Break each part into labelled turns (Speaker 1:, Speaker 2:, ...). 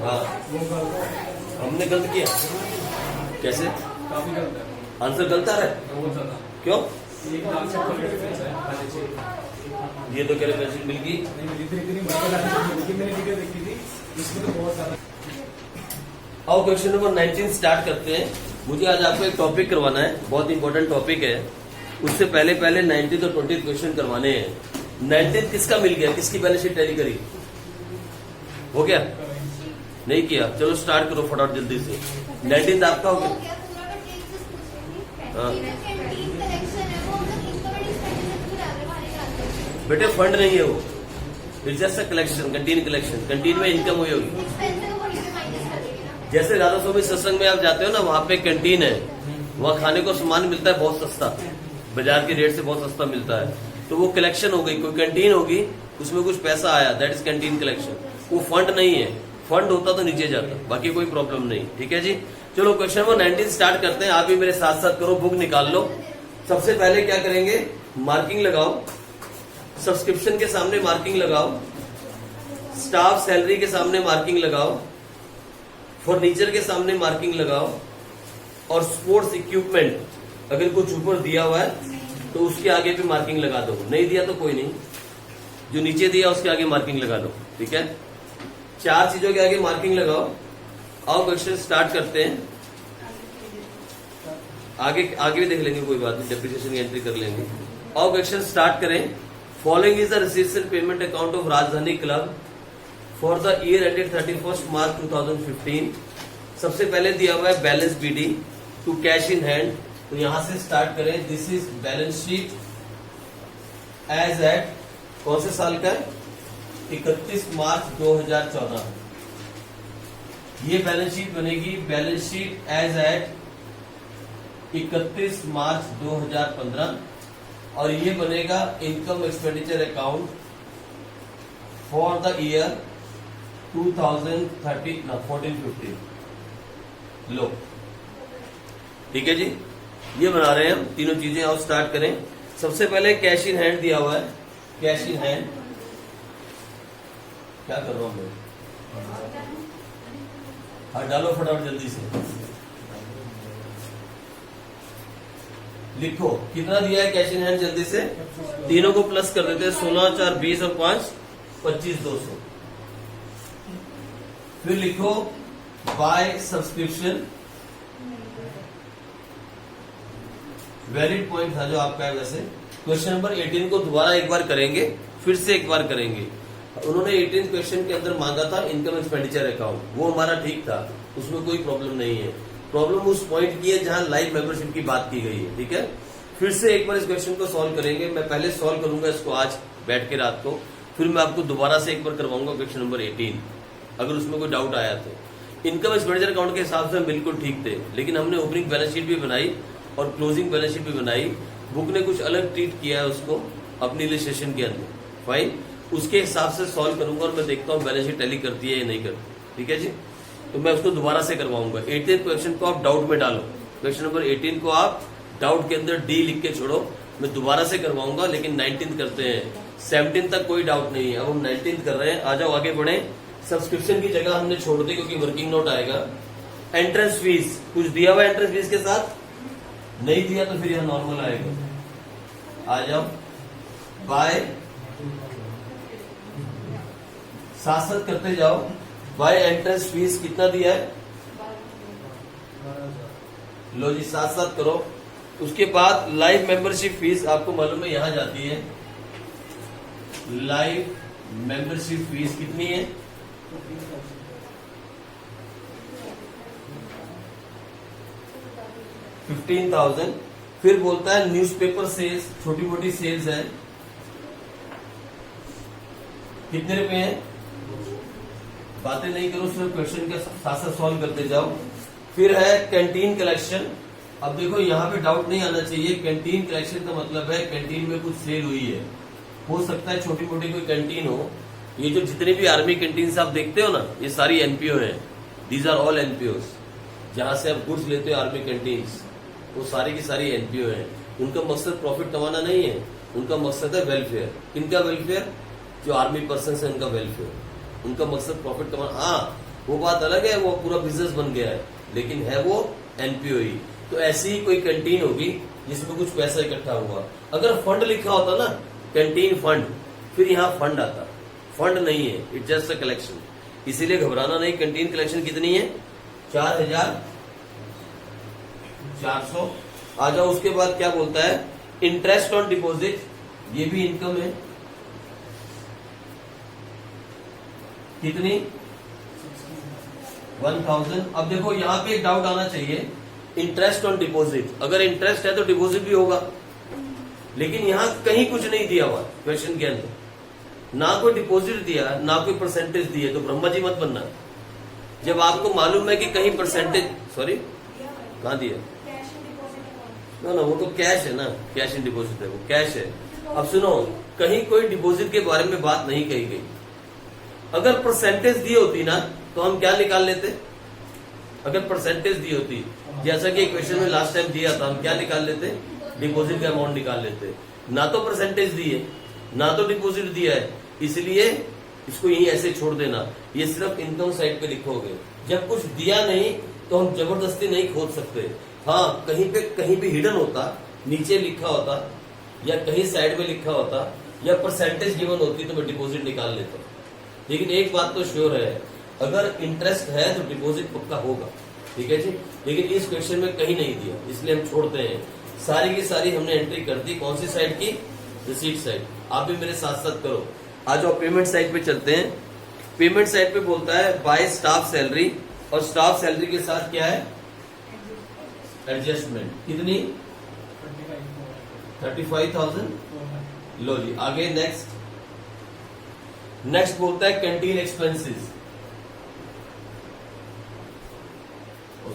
Speaker 1: हाँ
Speaker 2: वो गलत है,
Speaker 1: हमने गलत किया कैसे?
Speaker 2: काफी गलत है,
Speaker 1: आंसर गलत आ रहा है
Speaker 2: बहुत ज्यादा।
Speaker 1: क्यों?
Speaker 2: 1 लाख से ऊपर डिफरेंस है पहले से।
Speaker 1: ये तो कह रहे पेंसिल मिल गई।
Speaker 2: नहीं मिली थी, इतनी बड़ी लेकिन मैंने वीडियो देखी थी, इसमें तो बहुत ज्यादा।
Speaker 1: आओ क्वेश्चन नंबर 19 स्टार्ट करते हैं। मुझे आज आपको एक टॉपिक करवाना है, बहुत इंपॉर्टेंट टॉपिक है। उससे पहले 19 और 20 क्वेश्चन करवाने हैं। 19 किसका मिल गया, किसकी बैलेंस शीट टैली करी? हो गया? नहीं किया? चलो स्टार्ट करो फटाफट जल्दी से। 19 आपका हो गया? हाँ। बेटे फंड नहीं है वो, it's just a collection, canteen collection. Canteen में इनकम हुई होगी। जैसे राधा स्वामी सत्संग में आप जाते हो ना, वहाँ पे कैंटीन है, वहाँ खाने को सामान मिलता है बहुत सस्ता, बाजार के रेट से बहुत सस्ता मिलता है। तो वो कलेक्शन हो गई, कोई कैंटीन होगी, उसमें कुछ पैसा आया, दैट इज कैंटीन कलेक्शन। वो फंड नहीं है, फंड होता तो नीचे जाता, बाकी कोई प्रॉब्लम नहीं। ठीक है जी, चलो क्वेश्चन नंबर 19 स्टार्ट करते हैं। आप भी मेरे साथ साथ करो, बुक निकाल लो। सबसे पहले क्या करेंगे, मार्किंग लगाओ। सब्सक्रिप्शन के सामने मार्किंग लगाओ, स्टाफ सैलरी के सामने मार्किंग लगाओ, फर्नीचर के सामने मार्किंग लगाओ, और स्पोर्ट्स इक्विपमेंट अगर कुछ ऊपर दिया हुआ है तो उसके आगे भी मार्किंग लगा दो। नहीं दिया तो कोई नहीं, जो नीचे दिया उसके आगे मार्किंग लगा दो। ठीक है, 4 चीजों के आगे मार्किंग लगाओ। आओ क्वेश्चन स्टार्ट करते हैं। आगे भी देख लेंगे, कोई बात नहीं, डेप्रिसिएशन की एंट्री कर लेंगे। आओ क्वेश्चन स्टार्ट करें। Following is the receipts and payment account of Rajdhani club for the year ended 31 March 2015। सबसे पहले दिया हुआ है balance BD to cash in hand, तो यहां से स्टार्ट करें। This is balance sheet as at, कौन से साल का है? 31 मार्च 2014। ये बैलेंस शीट बनेगी, balance sheet as at 31 March 2015। और ये बनेगा income expenditure account for the year 2014-15। लो, ठीक है जी, ये बना रहे हैं हम तीनों चीजें। और स्टार्ट करें। सबसे पहले कैश इन हैंड दिया हुआ है, कैश इन हैंड। क्या कर रहा हूं मैं? हाँ डालो फटाफट जल्दी से, लिखो कितना दिया है कैश इन हैंड जल्दी से। तीनों को प्लस कर देते हैं, 16, 4, 20 और 5, 25, 200। फिर लिखो बाय सब्सक्रिप्शन, वैलिड पॉइंट था जो आपका है वैसे। क्वेश्चन नंबर 18 को दोबारा एक बार करेंगे, फिर से एक बार करेंगे। उन्होंने 18 क्वेश्चन के अंदर मांगा था इनकम एक्सपेंडिचर अकाउंट, वो हमारा ठीक था, उसमें कोई प्रॉब्लम नहीं है। प्रॉब्लम उस पॉइंट की है जहां लाइव मेंबरशिप की बात की गई है। ठीक है, फिर से एक बार इस क्वेश्चन को सॉल्व करेंगे। मैं पहले सॉल्व करूंगा इसको आज बैठ के रात को, फिर मैं आपको दोबारा से एक बार करवाऊंगा क्वेश्चन नंबर 18, अगर उसमें कोई डाउट आया तो। इनकम एक्सपेंडिचर अकाउंट के हिसाब से हम बिल्कुल ठीक थे, लेकिन हमने ओपनिंग बैलेंस शीट भी बनाई और क्लोजिंग बैलेंस शीट भी बनाई। बुक ने कुछ अलग ट्रीट किया है उसको अपनी इलस्ट्रेशन के अंदर, फाइन, उसके हिसाब से सॉल्व करूंगा और मैं देखता हूँ बैलेंस शीट टैली करती है या नहीं करती। ठीक है जी, तो मैं उसको दोबारा से करवाऊंगा। 18 क्वेश्चन को आप डाउट में डालो, क्वेश्चन नंबर 18 को आप डाउट के अंदर डी लिख के छोड़ो, मैं दोबारा से करवाऊंगा। लेकिन 19 करते हैं, 17 तक कोई डाउट नहीं है। अब हम 19 कर रहे हैं, आ जाओ आगे बढ़े। सब्सक्रिप्शन की जगह हमने छोड़ दी क्योंकि वर्किंग नोट आएगा। एंट्रेंस फीस कुछ दिया हुआ एंट्रेंस फीस के साथ, नहीं दिया तो फिर यह नॉर्मल आएगा। आ जाओ बाय, साथ साथ करते जाओ। बाय एंट्रेंस फीस कितना दिया है, लो जी साथ साथ करो। उसके बाद लाइव मेंबरशिप फीस आपको मालूम है यहां जाती है। लाइव मेंबरशिप फीस कितनी है? 15,000। फिर बोलता है न्यूज़पेपर सेल्स, छोटी मोटी सेल्स है, कितने रुपए हैं? बातें नहीं करो, सिर्फ क्वेश्चन के साथ साथ सॉल्व करते जाओ। फिर है कैंटीन कलेक्शन। अब देखो यहाँ पे डाउट नहीं आना चाहिए, कैंटीन कलेक्शन का मतलब है कैंटीन में कुछ सेल हुई है। हो सकता है छोटी मोटी कोई कैंटीन हो। ये जो जितने भी आर्मी कैंटीन आप देखते हो ना, ये सारी एनपीओ है, दीज आर ऑल एनपीओ। जहां से आप गुड्स लेते हो आर्मी कैंटीन, वो सारी की सारी एनपीओ है। उनका मकसद प्रॉफिट कमाना नहीं है, उनका मकसद है वेलफेयर। किनका वेलफेयर? जो आर्मी पर्सन है उनका वेलफेयर, उनका मकसद प्रॉफिट कमाना। हाँ, वो बात अलग है, वो पूरा बिजनेस बन गया है, लेकिन है वो एनपीओ ही। तो ऐसी ही कोई कैंटीन होगी जिसमें कुछ पैसा इकट्ठा हुआ। अगर फंड लिखा होता ना, कैंटीन फंड, फिर यहाँ फंड आता। फंड नहीं है, इट जस्ट अ कलेक्शन, इसीलिए घबराना नहीं। कैंटीन कलेक्शन कितनी है? 4,400। आ जाओ, उसके बाद क्या बोलता है? इंटरेस्ट ऑन डिपॉजिट, ये भी इनकम है। कितनी? 1000। अब देखो यहाँ पे एक डाउट आना चाहिए, इंटरेस्ट ऑन डिपॉजिट, अगर इंटरेस्ट है तो डिपॉजिट भी होगा, लेकिन यहाँ कहीं कुछ नहीं दिया हुआ क्वेश्चन के अंदर, ना कोई डिपॉजिट दिया ना कोई परसेंटेज दिए, तो ब्रह्मा जी मत बनना। जब आपको मालूम है कि कहीं परसेंटेज, सॉरी कहाँ दिया? ना वो तो कैश है ना, कैश इन डिपॉजिट है, वो कैश है। अब सुनो, कहीं कोई डिपॉजिट के बारे में बात नहीं कही गई। अगर परसेंटेज दी होती ना तो हम क्या निकाल लेते? अगर परसेंटेज दी होती, जैसा कि क्वेश्चन में लास्ट टाइम दिया था, हम क्या निकाल लेते? डिपॉजिट का अमाउंट निकाल लेते। ना तो परसेंटेज दी है ना तो डिपॉजिट दिया है, इसलिए इसको यही ऐसे छोड़ देना। ये सिर्फ इनकम साइड पे लिखोगे। जब कुछ दिया नहीं तो हम जबरदस्ती नहीं खोद सकते। हाँ, कहीं पे हिडन होता, नीचे लिखा होता या कहीं साइड में लिखा होता या परसेंटेज गिवन होती तो मैं डिपॉजिट निकाल लेता। लेकिन एक बात तो श्योर है, अगर इंटरेस्ट है तो डिपॉजिट पक्का होगा, ठीक है जी। लेकिन इस क्वेश्चन में कहीं नहीं दिया, इसलिए हम छोड़ते हैं। सारी की सारी हमने एंट्री कर दी, कौन सी साइड की? Receipt side. आप भी मेरे साथ साथ करो। आ जाओ पेमेंट साइड पे चलते हैं। पेमेंट साइड पे बोलता है बाय स्टाफ सैलरी, और स्टाफ सैलरी के साथ क्या है? एडजस्टमेंट। कितनी? 35,000। लो जी, आगे नेक्स्ट बोलता है कैंटीन एक्सपेंसेस।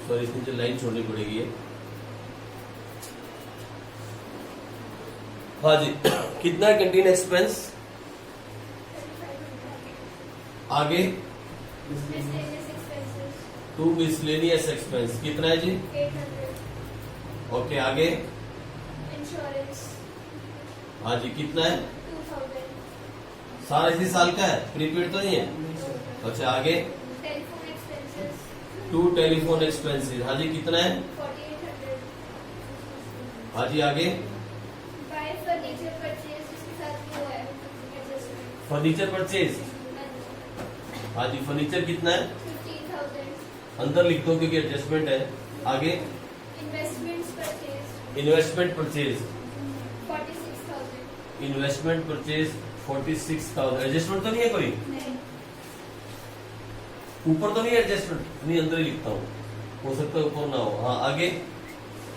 Speaker 1: सॉरी, इसमें जो लाइन छोड़नी पड़ेगी है। हाँ जी, कितना है कैंटीन एक्सपेंस? आगे टू मिसलेनियस एक्सपेंस, कितना है जी?
Speaker 3: 800।
Speaker 1: ओके, आगे?
Speaker 3: इंश्योरेंस।
Speaker 1: हाँ जी, कितना है?
Speaker 3: 2000।
Speaker 1: सारा इसी साल का है, प्रीपेड तो नहीं है? अच्छा, आगे?
Speaker 3: Telephone expenses.
Speaker 1: To telephone expenses. हाँ जी, कितना है?
Speaker 3: 4800।
Speaker 1: हाँ जी, आगे?
Speaker 3: बाय फर्नीचर परचेज, उसके साथ वो है एडजस्टमेंट।
Speaker 1: Furniture purchase. हाँ जी, फर्नीचर कितना है?
Speaker 3: 15,000।
Speaker 1: अंदर लिख दो क्योंकि एडजस्टमेंट है। आगे?
Speaker 3: Investments purchase.
Speaker 1: Investment purchase.
Speaker 3: 46,000।
Speaker 1: Investment purchase 46,000। Adjustment तो नहीं है कोई?
Speaker 3: नहीं।
Speaker 1: ऊपर तो नहीं है एडजस्टमेंट? नहीं, अंदर ही लिखता हूँ, हो सकता है ऊपर ना हो। हाँ, आगे?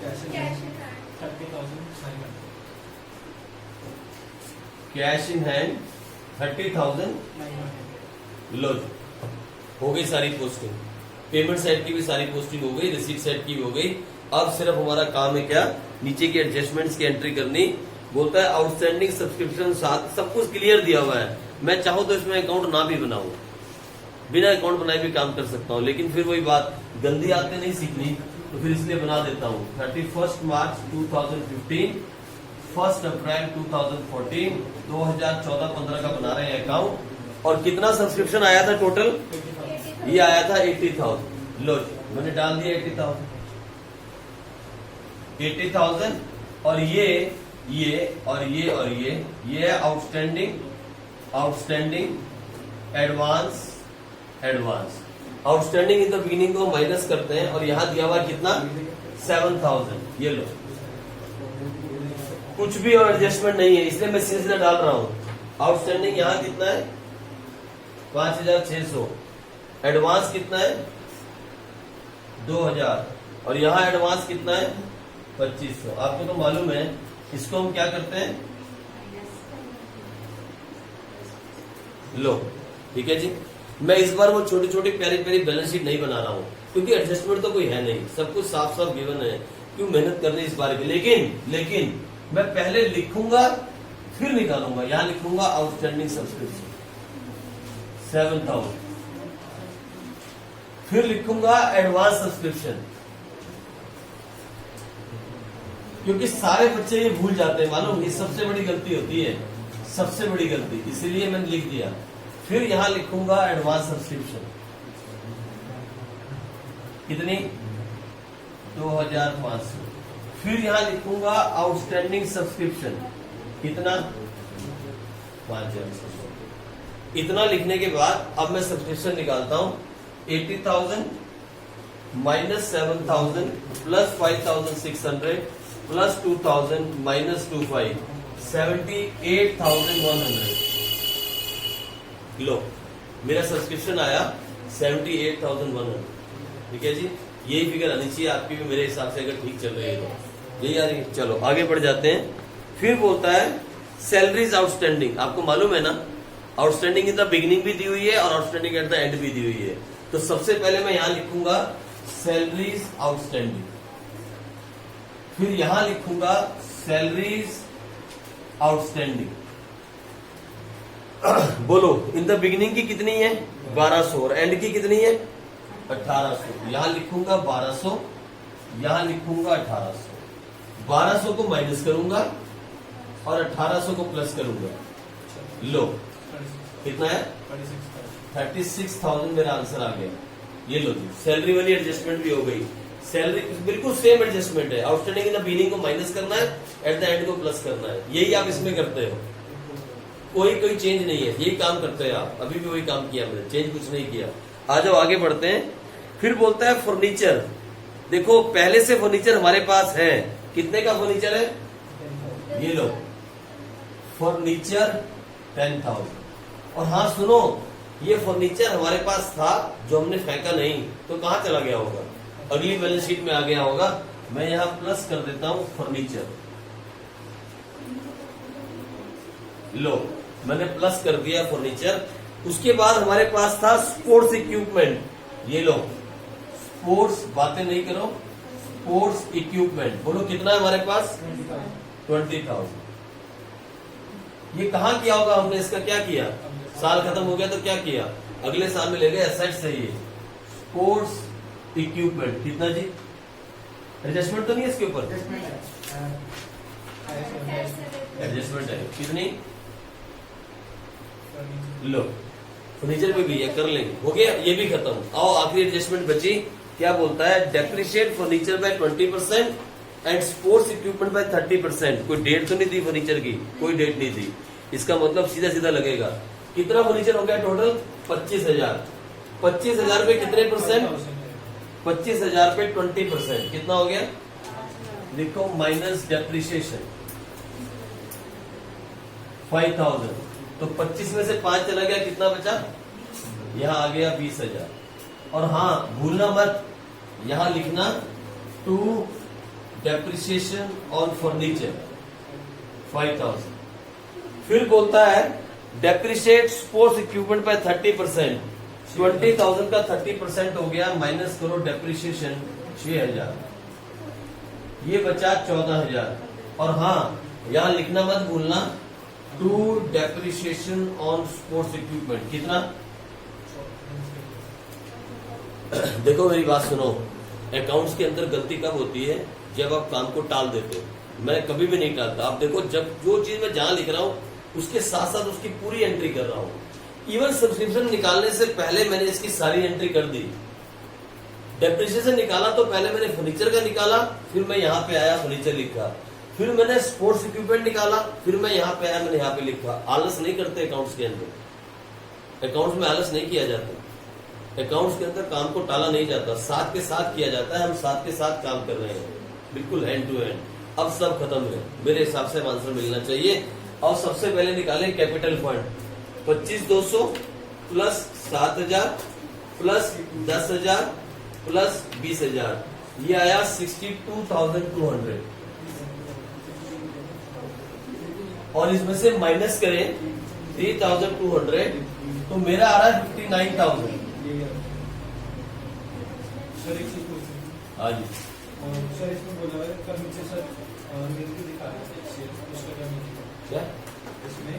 Speaker 3: Cash in hand.
Speaker 2: 30,000।
Speaker 1: Cash in hand 30,000। लो जी, हो गई सारी पोस्टिंग। पेमेंट साइड की भी सारी पोस्टिंग हो गई, रिसीट साइड की भी हो गई। अब सिर्फ हमारा काम है क्या? नीचे की एडजस्टमेंट्स की एंट्री करनी। बोलता है आउटस्टैंडिंग सब्सक्रिप्शन, साथ सब कुछ क्लियर दिया हुआ है। मैं चाहूं तो इसमें अकाउंट ना भी बनाऊं, बिना अकाउंट बनाए भी काम कर सकता हूं, लेकिन फिर वही बात, गंदी आदतें नहीं सीखनी, तो फिर इसलिए बना देता हूं। 31 मार्च 2015, 1 अप्रैल 2014, 2014-15 का बना रहे हैं अकाउंट। और कितना सब्सक्रिप्शन आया था टोटल? ये आया था 80,000। लो जी, मैंने डाल दिया 80,000। और ये और ये है outstanding advance. Outstanding in the beginning को माइनस करते हैं, और यहां दिया हुआ कितना? 7,000। ये लो, कुछ भी और एडजस्टमेंट नहीं है, इसलिए मैं सीधा डाल रहा हूं। आउटस्टैंडिंग यहां कितना है? 5,600। एडवांस कितना है? 2,000। और यहां एडवांस कितना है? 2,500। आपको तो मालूम है, इसको हम क्या करते हैं? लो, ठीक है जी। मैं इस बार वो छोटी छोटी प्यारी प्यारी बैलेंस शीट नहीं बना रहा हूं, क्योंकि एडजस्टमेंट तो कोई है नहीं, सब कुछ साफ साफ गिवन है। क्यों मेहनत करनी इस बार की? लेकिन मैं पहले लिखूंगा फिर निकालूंगा। यहां लिखूंगा आउटस्टैंडिंग सब्सक्रिप्शन 7,000, फिर लिखूंगा एडवांस सब्सक्रिप्शन, क्योंकि सारे बच्चे ये भूल जाते हैं, मालूम? ये सबसे बड़ी गलती होती है, सबसे बड़ी गलती, इसलिए मैंने लिख दिया। फिर यहां लिखूंगा एडवांस सब्सक्रिप्शन, कितनी 2500। फिर यहां लिखूंगा आउटस्टैंडिंग सब्सक्रिप्शन कितना 5000। इतना लिखने के बाद अब मैं सब्सक्रिप्शन निकालता हूं 80,000 माइनस 7,000 प्लस 5,600 प्लस 2,000 माइनस 25 78,100। लो मेरा सब्सक्रिप्शन आया 78,100। ठीक है जी, यही फिगर आनी चाहिए आपकी भी मेरे हिसाब से, अगर ठीक चल रही है तो यही आ रही है। चलो आगे बढ़ जाते हैं। फिर बोलता है सैलरीज आउटस्टैंडिंग। आपको मालूम है ना, आउटस्टैंडिंग इन द बिगिनिंग भी दी हुई है और आउटस्टैंडिंग एट द एंड भी दी हुई है। तो सबसे पहले मैं यहां लिखूंगा सैलरीज आउटस्टैंडिंग, फिर यहां लिखूंगा सैलरीज आउटस्टैंडिंग। बोलो इन द बिगिनिंग की कितनी है 1200 और एंड की कितनी है 1800। यहां लिखूंगा 1200, यहां लिखूंगा 1800। 1200 को माइनस करूंगा और 1800 को प्लस करूंगा। लो कितना है 36,000 मेरा आंसर आ गया। ये लो जी, सैलरी वाली एडजस्टमेंट भी हो गई। सैलरी बिल्कुल सेम एडजस्टमेंट है, आउटस्टैंडिंग इन द बिगिनिंग को माइनस करना है, एट द एंड को प्लस करना है। यही आप इसमें करते हो, कोई चेंज नहीं है, यही काम करते हैं आप। अभी भी वही काम किया मैंने, चेंज कुछ नहीं किया। आ जाओ आगे बढ़ते हैं। फिर बोलता है फर्नीचर। देखो पहले से फर्नीचर हमारे पास है, कितने का फर्नीचर है, ये लो फर्नीचर 10,000। और हाँ सुनो, ये फर्नीचर हमारे पास था जो हमने फेंका नहीं, तो कहां चला गया होगा, अगली बैलेंस शीट में आ गया होगा। मैं यहां प्लस कर देता हूं फर्नीचर। लो मैंने प्लस कर दिया फर्नीचर। उसके बाद हमारे पास था स्पोर्ट्स इक्विपमेंट। ये लो स्पोर्ट्स, बातें नहीं करो, स्पोर्ट्स इक्विपमेंट। बोलो कितना है हमारे पास 20,000। ये कहां किया होगा हमने, इसका क्या किया, साल खत्म हो गया तो क्या किया, अगले साल में ले गए एसेट से। ये स्पोर्ट्स इक्विपमेंट कितना जी, एडजस्टमेंट तो नहीं है इसके ऊपर, एडजस्टमेंट है कितनी, लो फर्नीचर पे भी है, कर लेंगे, हो गया ये भी खत्म। आओ आखिरी एडजस्टमेंट बची, क्या बोलता है depreciate furniture by 20% and sports equipment by 30%। कोई डेट तो नहीं दी फर्नीचर की, कोई डेट नहीं दी। इसका मतलब सीधा सीधा लगेगा। कितना फर्नीचर हो गया टोटल 25,000। 25,000 पे कितने परसेंट, 25,000 पे 20%, कितना हो गया, देखो माइनस डेप्रिशिएशन 5,000। तो 25 में से 5 चला गया, कितना बचा, यहां आ गया 20,000। और हाँ भूलना मत, यहां लिखना टू डेप्रिसिएशन ऑन फर्नीचर 5,000। फिर बोलता है डेप्रिशिएट स्पोर्ट्स इक्विपमेंट बाय 30%। 20,000 का 30% हो गया, माइनस करो डेप्रिसिएशन 6,000, ये बचा 14,000। और हाँ यहां लिखना मत भूलना to depreciation on sports equipment कितना। देखो मेरी बात सुनो, अकाउंट्स के अंदर गलती कब होती है, जब आप काम को टाल देते हो। मैं कभी भी नहीं टालता। आप देखो जब जो चीज मैं जहां लिख रहा हूं उसके साथ साथ उसकी पूरी एंट्री कर रहा हूं। इवन सब्सक्रिप्शन निकालने से पहले मैंने इसकी सारी एंट्री कर दी। डेप्रिसिएशन निकाला तो पहले मैंने फर्नीचर का निकाला, फिर मैं यहाँ पे आया फर्नीचर लिखा, फिर मैंने स्पोर्ट्स इक्विपमेंट निकाला, फिर मैं यहाँ पे आया मैंने यहाँ पे लिखा। आलस नहीं करते अकाउंट्स के अंदर, अकाउंट्स में आलस नहीं किया जाता। अकाउंट्स के अंदर काम को टाला नहीं जाता, साथ के साथ किया जाता है। हम साथ के साथ काम कर रहे हैं, बिल्कुल हैंड टू हैंड। अब सब खत्म है, मेरे हिसाब से आंसर मिलना चाहिए। और सबसे पहले निकालें capital fund, 25,200 plus 7,000 plus 10,000 plus 20,000, ये आया 62,200। और इसमें से माइनस करें 3,200 तो मेरा आ रहा है 59,000।
Speaker 2: सर एक चीज पूछी,
Speaker 1: हाँ जी,
Speaker 2: सर इसमें बोला है फर्नीचर सर नीचे दिखा रहा है, उसका क्या मीनिंग है?
Speaker 1: क्या
Speaker 2: इसमें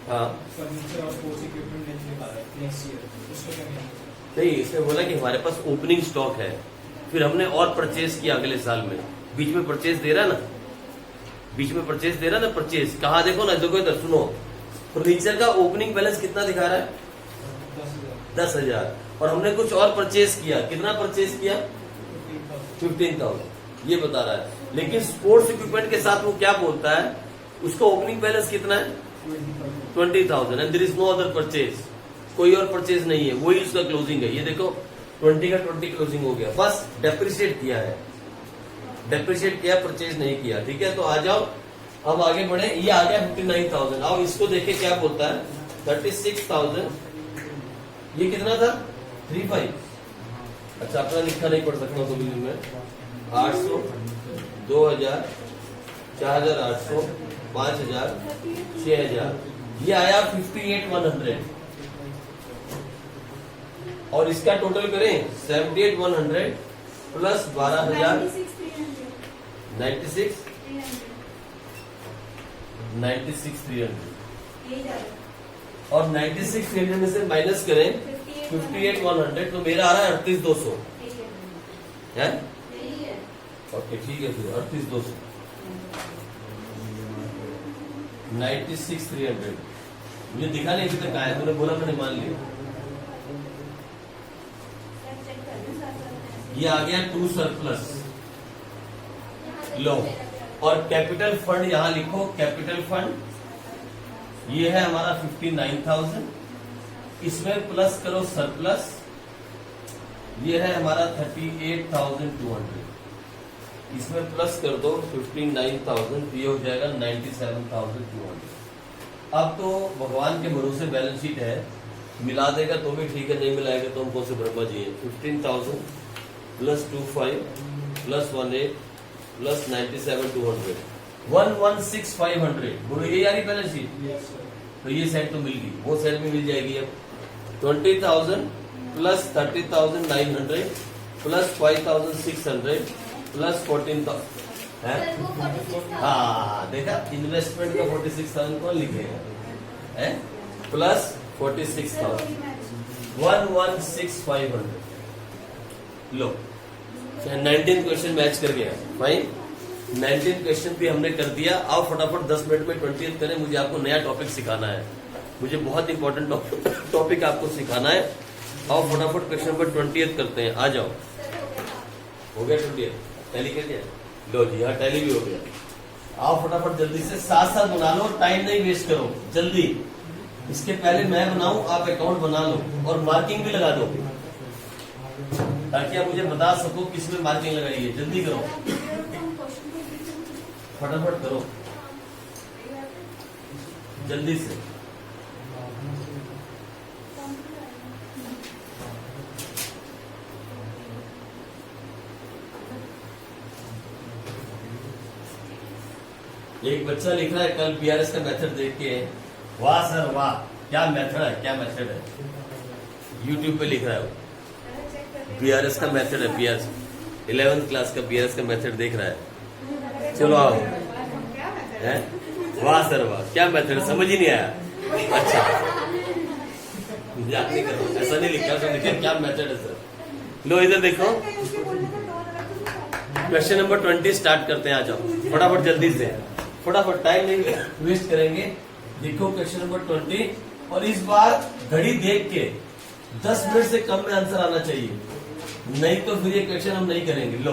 Speaker 1: हाँ
Speaker 2: फर्नीचर और स्पोर्ट्स इक्विपमेंट नीचे दिखा रहा है नेक्स्ट ईयर, उसका क्या मीनिंग है?
Speaker 1: नहीं, इसने बोला कि हमारे पास ओपनिंग स्टॉक है, फिर हमने और परचेज किया अगले साल में। बीच में परचेज दे रहा ना, बीच में परचेज दे रहा ना, परचेज कहाँ देखो ना, देखो इधर सुनो, फर्नीचर का ओपनिंग बैलेंस कितना दिखा रहा है
Speaker 2: 10,000।
Speaker 1: 10,000 और हमने कुछ और परचेज किया, कितना परचेज किया? 15,000 ये बता रहा है। लेकिन स्पोर्ट्स इक्विपमेंट के साथ वो क्या बोलता है, उसका ओपनिंग बैलेंस कितना है? 20,000 and there is no other purchase, कोई और परचेज नहीं है, वही उसका क्लोजिंग है। ये देखो 20 का 20 क्लोजिंग हो गया, बस डेप्रिशिएट किया है, डेप्रिशिएट किया, परचेज नहीं किया। ठीक है, तो आ जाओ अब आगे बढ़े। ये आ गया 59,000। अब इसको देखे क्या बोलता है, 36,000। ये कितना था? 35। अच्छा, अपना लिखा नहीं पढ़ सकता तो भी मैं 800, 2000, 4,800, 5,000, 6,000। ये आया 58,100 और इसका टोटल करें 78,100 प्लस 12,000 96,300 और 96,300 में से माइनस करें 58,100 तो मेरा आ रहा है 38,200 है। ओके ठीक है, फिर 38,200 96,300 मुझे दिखा नहीं अभी तक आया, तूने बोला मैंने मान लिया। ये आ गया टू सरप्लस लो, और कैपिटल फंड यहां लिखो, कैपिटल फंड ये है हमारा 59,000, इसमें प्लस करो सरप्लस, ये है हमारा 38,200, इसमें प्लस कर दो 59,000, ये हो जाएगा 97,200। अब तो भगवान के भरोसे बैलेंस शीट है, मिला देगा तो भी ठीक है, नहीं मिलाएगा तो हमको से ब्रह्मा जी है। 15,000 प्लस 25 प्लस 18 प्लस 97,200 116,500। बोलो ये यारी बैलेंस शीट, तो ये सेट तो मिल गई, वो सेट भी मिल जाएगी। अब 20,000 प्लस 30,900 प्लस 5,600 प्लस 14,000 है।
Speaker 3: सर वो 46,000
Speaker 1: हाँ देखा, इन्वेस्टमेंट का 46,000 कौन लिखेगा है, प्लस 46,000 116,500। लो 19 क्वेश्चन मैच कर गया, फाइन। 19 क्वेश्चन भी हमने कर दिया। आओ फटाफट 10 मिनट में 20th करें, मुझे आपको नया टॉपिक सिखाना है, मुझे बहुत इंपॉर्टेंट टॉपिक आपको सिखाना है। आओ फटाफट क्वेश्चन नंबर 20th करते हैं, आ जाओ। हो गया 20th, टैली कर दिया, लो जी हाँ टैली भी हो गया। आओ फटाफट जल्दी से साथ साथ बना लो, टाइम नहीं वेस्ट करो, जल्दी। इसके पहले मैं बनाऊं, आप अकाउंट बना लो और मार्किंग भी लगा दो, ताकि आप मुझे बता सको किसमें मार्किंग लगाई है। जल्दी करो, फटाफट करो जल्दी से। एक बच्चा लिख रहा है कल बीआरएस का मेथड देख के, वाह सर वाह, क्या मेथड है, क्या मेथड है। यूट्यूब पे लिख रहा है वो, बीआरएस का मेथड है, बीआरएस 11th क्लास का बीआरएस का मेथड देख रहा है। चलो आओ, है वाह सर वाह, क्या मेथड है, समझ ही नहीं आया। अच्छा मजाक नहीं करो, ऐसा नहीं लिखा, तो लिखा क्या मेथड है सर। लो इधर देखो, क्वेश्चन नंबर 20 स्टार्ट करते हैं, आ जाओ फटाफट जल्दी से, फटाफट, टाइम नहीं वेस्ट करेंगे। देखो क्वेश्चन नंबर 20, और इस बार घड़ी देख के 10 मिनट से कम में आंसर आना चाहिए, नहीं तो फिर ये क्वेश्चन हम नहीं करेंगे। लो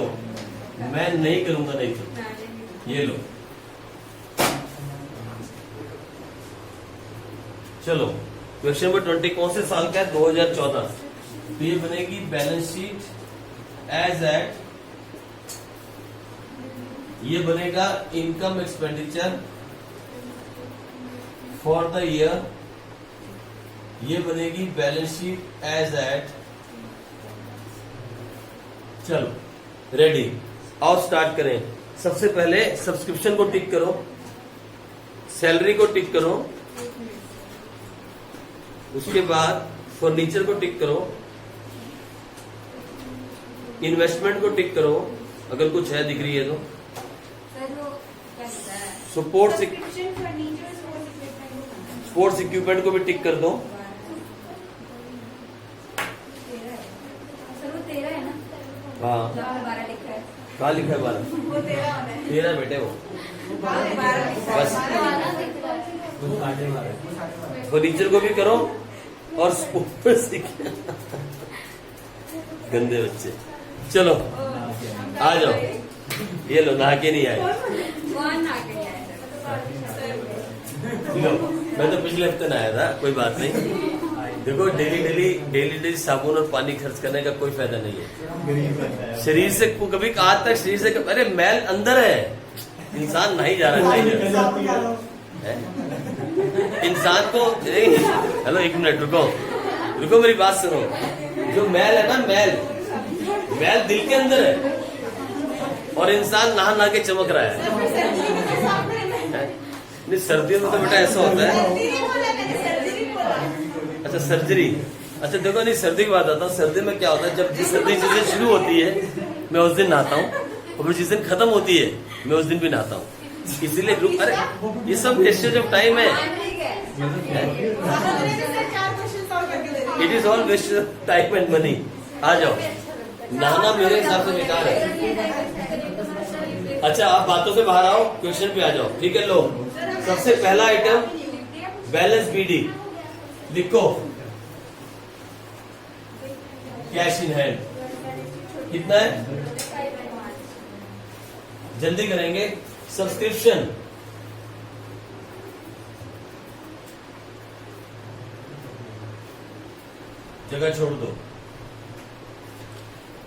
Speaker 1: मैं नहीं करूंगा, नहीं तो ये लो, चलो क्वेश्चन नंबर 20 कौन से साल का है, 2014। तो ये बनेगी बैलेंस शीट एज एट, ये बनेगा income expenditure for the year, ये बनेगी बैलेंस शीट एज एट। चलो रेडी, और स्टार्ट करें। सबसे पहले सब्सक्रिप्शन को टिक करो, सैलरी को टिक करो, उसके बाद फर्नीचर को टिक करो, इन्वेस्टमेंट को टिक करो अगर कुछ है दिख रही है तो, स्पोर्ट्स इक्विपमेंट को भी टिक कर दो। हाँ कहाँ लिखा है 12? 13 बेटे वो बस। फर्नीचर को भी करो और स्पोर्ट्स गंदे बच्चे। चलो आ जाओ, ये लो नहा के नहीं आए। लो मैं तो पिछले हफ्ते नहाया था, कोई बात नहीं। देखो डेली साबुन और पानी खर्च करने का कोई फायदा नहीं है। शरीर से कभी आज तक शरीर से अरे मैल अंदर है, इंसान नहीं जा रहा है। इंसान को हेलो एक मिनट रुको मेरी बात सुनो। जो मैल है ना मैल दिल के अंदर है, और इंसान नहा के चमक रहा है। नहीं सर्दियों में तो बेटा ऐसा होता है। अच्छा सर्जरी, अच्छा देखो नहीं सर्दी की बात आता हूँ। सर्दी में क्या होता है, जब सर्दी जिस दिन शुरू होती है मैं उस दिन नहाता हूँ, और फिर जिस दिन खत्म होती है मैं उस दिन भी नहाता हूँ। इसीलिए अरे ये सब वेस्टेज ऑफ टाइम है। It is all wastage of time and money. आ जाओ, नहाना मेरे हिसाब से बेकार है। अच्छा आप बातों से बाहर आओ, क्वेश्चन पे आ जाओ, ठीक है। लो सबसे पहला आइटम बैलेंस बीडी लिखो, कैश इन हैंड कितना है, जल्दी करेंगे। सब्सक्रिप्शन जगह छोड़ दो।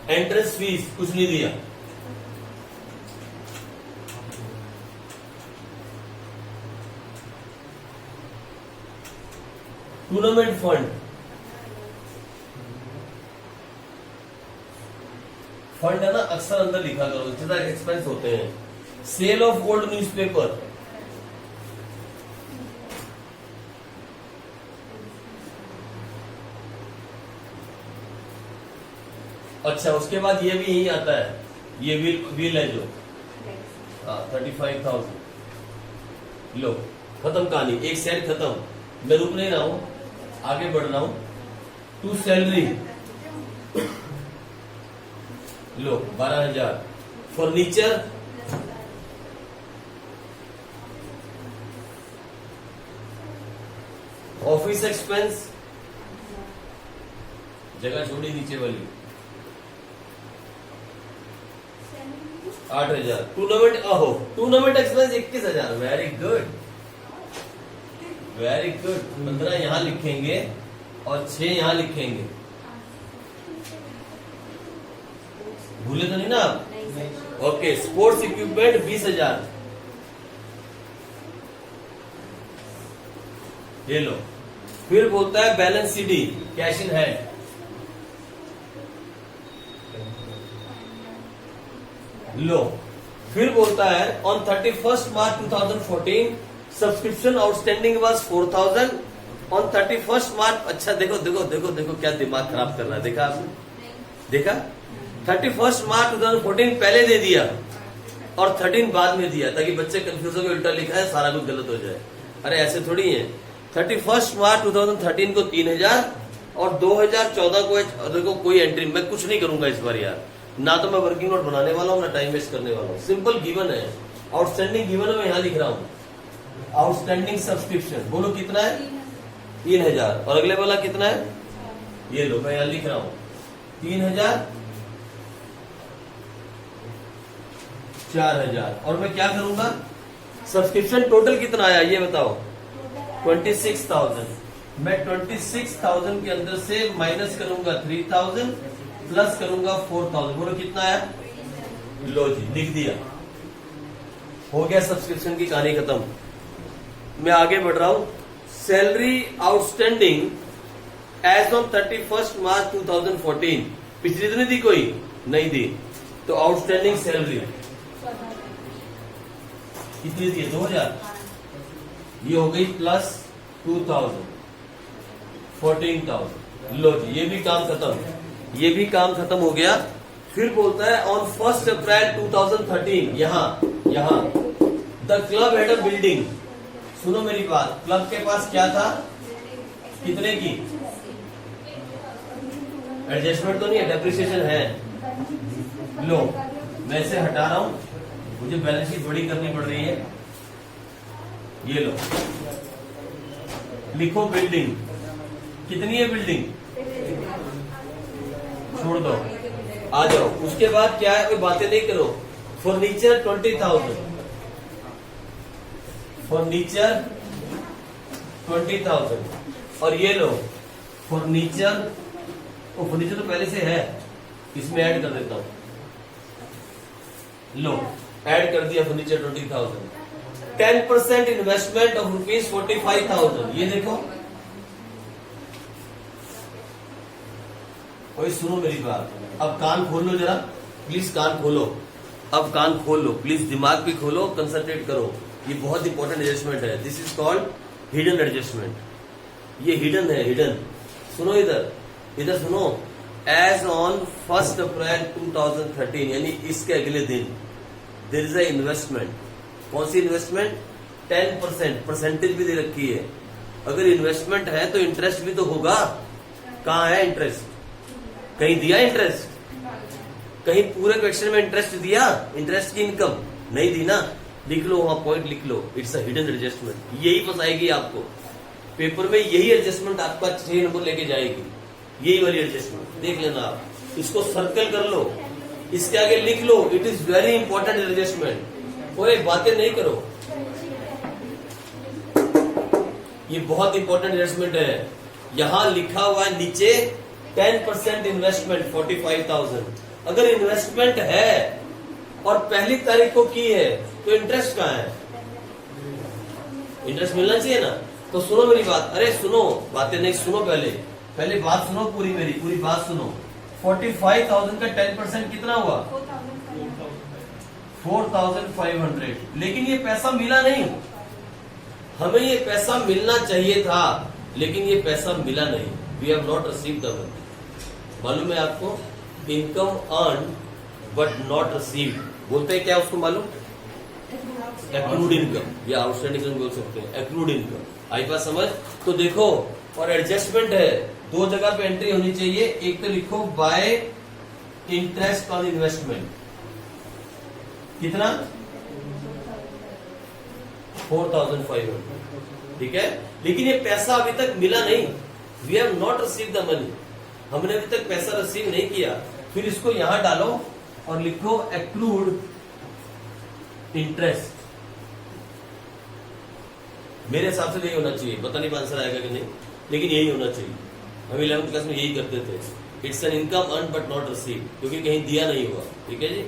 Speaker 1: एंट्रेंस फीस कुछ नहीं दिया। टूर्नामेंट फंड है ना, अक्सर अंदर लिखा करो, ज्यादा एक्सपेंस होते हैं। सेल ऑफ ओल्ड न्यूज़पेपर, अच्छा उसके बाद ये भी यही आता है, ये बिल है जो 35,000। लो खत्म कहानी, एक सेट खत्म। मैं रुक नहीं रहा हूं, आगे बढ़ रहा हूं। टू सैलरी लो 12,000। फर्नीचर ऑफिस एक्सपेंस, जगह छोड़ी नीचे वाली 8,000। Tournament expense 21,000। वेरी गुड 15 यहां लिखेंगे और 6 यहां लिखेंगे, भूले तो नहीं ना आप। Okay sports equipment 20,000। ये लो, फिर बोलता है balance CD cash in hand, लो फिर बोलता है on 31 March 2014 subscription outstanding was 4,000 on 31 March. अच्छा देखो क्या दिमाग खराब कर रहा है, देखा आपने, देखा 31 मार्च 2014 पहले दे दिया और 13 बाद में दिया, ताकि बच्चे कंफ्यूज होकर उल्टा लिखा है, सारा कुछ गलत हो जाए। अरे ऐसे थोड़ी है। 31 मार्च 2013 को 3,000 और 2014 को देखो कोई एंट्री मैं कुछ नहीं करूंगा इस बार यार, ना तो मैं वर्किंग नोट बनाने वाला हूँ ना टाइम वेस्ट करने वाला हूँ। सिंपल गिवन है, आउटस्टैंडिंग गिवन है, मैं यहाँ लिख रहा हूँ आउटस्टैंडिंग सब्सक्रिप्शन। बोलो कितना है 3,000 और अगले वाला कितना है, ये लो मैं यहाँ लिख रहा हूँ 3,000 4,000। और मैं क्या करूंगा, सब्सक्रिप्शन टोटल कितना आया ये बताओ 26,000। मैं 26,000 के अंदर से माइनस करूंगा 3,000 प्लस करूंगा 4,000। बोलो कितना आया, लो जी लिख दिया, हो गया सब्सक्रिप्शन की कहानी खत्म। मैं आगे बढ़ रहा हूं। Salary outstanding as on 31 March 2014, पिछली तो नहीं दी, कोई नहीं दी, तो आउटस्टैंडिंग सैलरी कितनी दी, 2,000। ये हो गई प्लस 2,000 14,000। लो जी ये भी काम खत्म, ये भी काम खत्म हो गया। फिर बोलता है ऑन 1 अप्रैल 2013 यहां the club had a building. सुनो मेरी बात, क्लब के पास क्या था, कितने की, एडजस्टमेंट तो नहीं है, डेप्रिसिएशन है। लो मैं इसे हटा रहा हूं, मुझे बैलेंस शीट बड़ी करनी पड़ रही है। ये लो लिखो बिल्डिंग, कितनी है बिल्डिंग, छोड़ दो, आ जाओ। उसके बाद क्या है, कोई बातें नहीं करो। Furniture 20,000, furniture 20,000। और ये लो फर्नीचर, वो फर्नीचर तो पहले से है, इसमें ऐड कर देता हूं। लो ऐड कर दिया फर्नीचर 20,000। 10% investment of rupees 45,000। ये देखो, कोई सुनो मेरी बात, अब कान खोल लो जरा प्लीज, कान खोलो, अब कान खोल लो प्लीज, दिमाग भी खोलो, कंसंट्रेट करो। ये बहुत इंपॉर्टेंट एडजस्टमेंट है, this is called hidden adjustment. ये हिडन है, हिडन। सुनो इधर, इधर सुनो। एज ऑन 1 अप्रैल 2013, यानी इसके अगले दिन, देयर इज अ इन्वेस्टमेंट। कौन सी इन्वेस्टमेंट? 10%, परसेंटेज भी दे रखी है। अगर इन्वेस्टमेंट है तो इंटरेस्ट भी तो होगा। कहाँ है इंटरेस्ट? कहीं दिया इंटरेस्ट? कहीं पूरे क्वेश्चन में इंटरेस्ट दिया? इंटरेस्ट की इनकम नहीं दी ना। लिख लो वहां, पॉइंट लिख लो, इट्स अ हिडन एडजस्टमेंट। यही फंसाएगी आपको पेपर में, यही एडजस्टमेंट आपका 6 नंबर लेके जाएगी, यही वाली एडजस्टमेंट। देख लेना आप, इसको सर्कल कर लो, इसके आगे लिख लो, it is very important adjustment. कोई बातें नहीं करो, ये बहुत इंपॉर्टेंट एडजस्टमेंट है। यहां लिखा हुआ है नीचे 10% इन्वेस्टमेंट 45,000। अगर इन्वेस्टमेंट है और पहली तारीख को की है तो इंटरेस्ट कहाँ है? इंटरेस्ट मिलना चाहिए ना। तो सुनो मेरी बात, अरे सुनो, बातें नहीं, सुनो पहले बात सुनो पूरी, मेरी पूरी बात सुनो। 45,000 का 10% कितना हुआ? 4,500। लेकिन ये पैसा मिला नहीं, हमें ये पैसा मिलना चाहिए था, लेकिन ये पैसा मिला नहीं। We have not received the money. मालूम है आपको, income earn but not received बोलते हैं क्या उसको मालूम? एक्रूड इनकम या आउटस्टैंडिंग इनकम बोल सकते हैं, एक्रूड इनकम। आई बात समझ? तो देखो, और एडजस्टमेंट है, 2 जगह पे एंट्री होनी चाहिए। एक तो लिखो बाय इंटरेस्ट ऑन इन्वेस्टमेंट, कितना? 4,500, ठीक है। लेकिन ये पैसा अभी तक मिला नहीं, we have not receive the money, हमने अभी तक पैसा रिसीव नहीं किया। फिर इसको यहां डालो और लिखो एक्रूड इंटरेस्ट। मेरे हिसाब से यही होना चाहिए, पता नहीं आंसर आएगा कि नहीं, लेकिन यही होना चाहिए। हम 11th क्लास में यही करते थे, it's an income earn but not receive, क्योंकि कहीं दिया नहीं हुआ। ठीक है जी।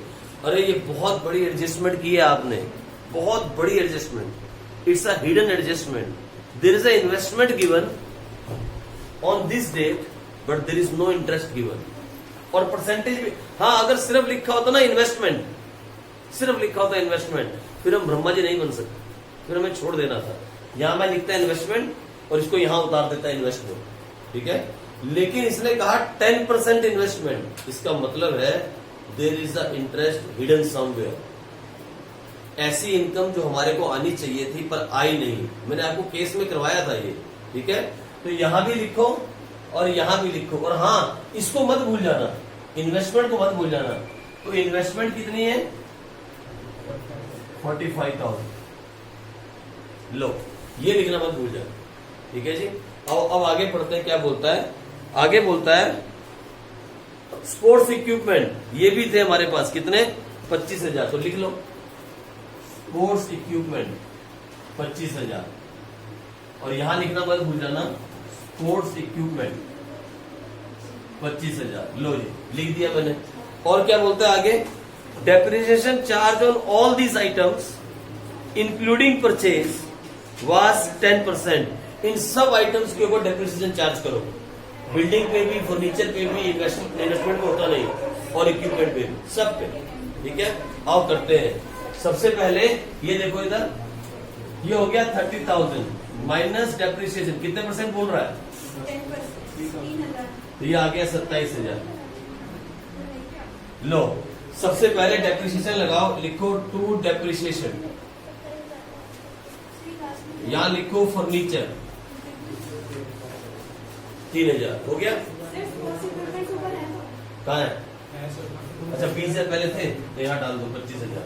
Speaker 1: अरे ये बहुत बड़ी एडजस्टमेंट की है आपने, बहुत बड़ी adjustment. It's a hidden adjustment. There is an investment given on this date but there is no interest given. और परसेंटेज भी, हाँ अगर सिर्फ लिखा होता ना इन्वेस्टमेंट, सिर्फ लिखा होता इन्वेस्टमेंट, फिर हम ब्रह्मा जी नहीं बन सकते, फिर हमें छोड़ देना था। यहां मैं लिखता है इन्वेस्टमेंट और इसको यहां उतार देता है इन्वेस्टमेंट, ठीक है। लेकिन इसने कहा 10% इन्वेस्टमेंट, इसका मतलब है there is a interest hidden somewhere. ऐसी इनकम जो हमारे को आनी चाहिए थी पर आई नहीं। मैंने आपको केस में करवाया था ये, ठीक है। तो यहां भी लिखो और यहां भी लिखो, और हाँ इसको मत भूल जाना, इन्वेस्टमेंट को मत भूल जाना। तो इन्वेस्टमेंट कितनी है? 45,000। लो ये लिखना मत भूल जाना, ठीक है जी। अब आगे पढ़ते हैं, क्या बोलता है? आगे बोलता है स्पोर्ट्स इक्विपमेंट, ये भी थे हमारे पास, कितने? 25,000। तो लिख लो स्पोर्ट्स इक्विपमेंट 25,000, और यहां लिखना मत भूल जाना स्पोर्ट्स इक्विपमेंट 25,000। लो जी लिख दिया मैंने। और क्या बोलता है आगे? Depreciation charge on all these items including purchase was 10%। इन सब आइटम्स के ऊपर डेप्रिसिएशन चार्ज करो। बिल्डिंग पे भी, फर्नीचर पे भी, इन्वेस्टमेंट में होता नहीं, और इक्विपमेंट पे भी, सब पे, ठीक है। आओ करते हैं। सबसे पहले ये देखो इधर, ये हो गया 30,000 माइनस डेप्रिसिएशन, कितने परसेंट बोल रहा है?
Speaker 3: 3,000।
Speaker 1: तो ये आ गया 27,000। लो सबसे पहले डेप्रिसिएशन लगाओ, लिखो टू डेप्रिसिएशन, यहां लिखो फर्नीचर 3,000 हो गया। कहाँ है? अच्छा 20,000 पहले थे, तो यहां डाल दो 25,000।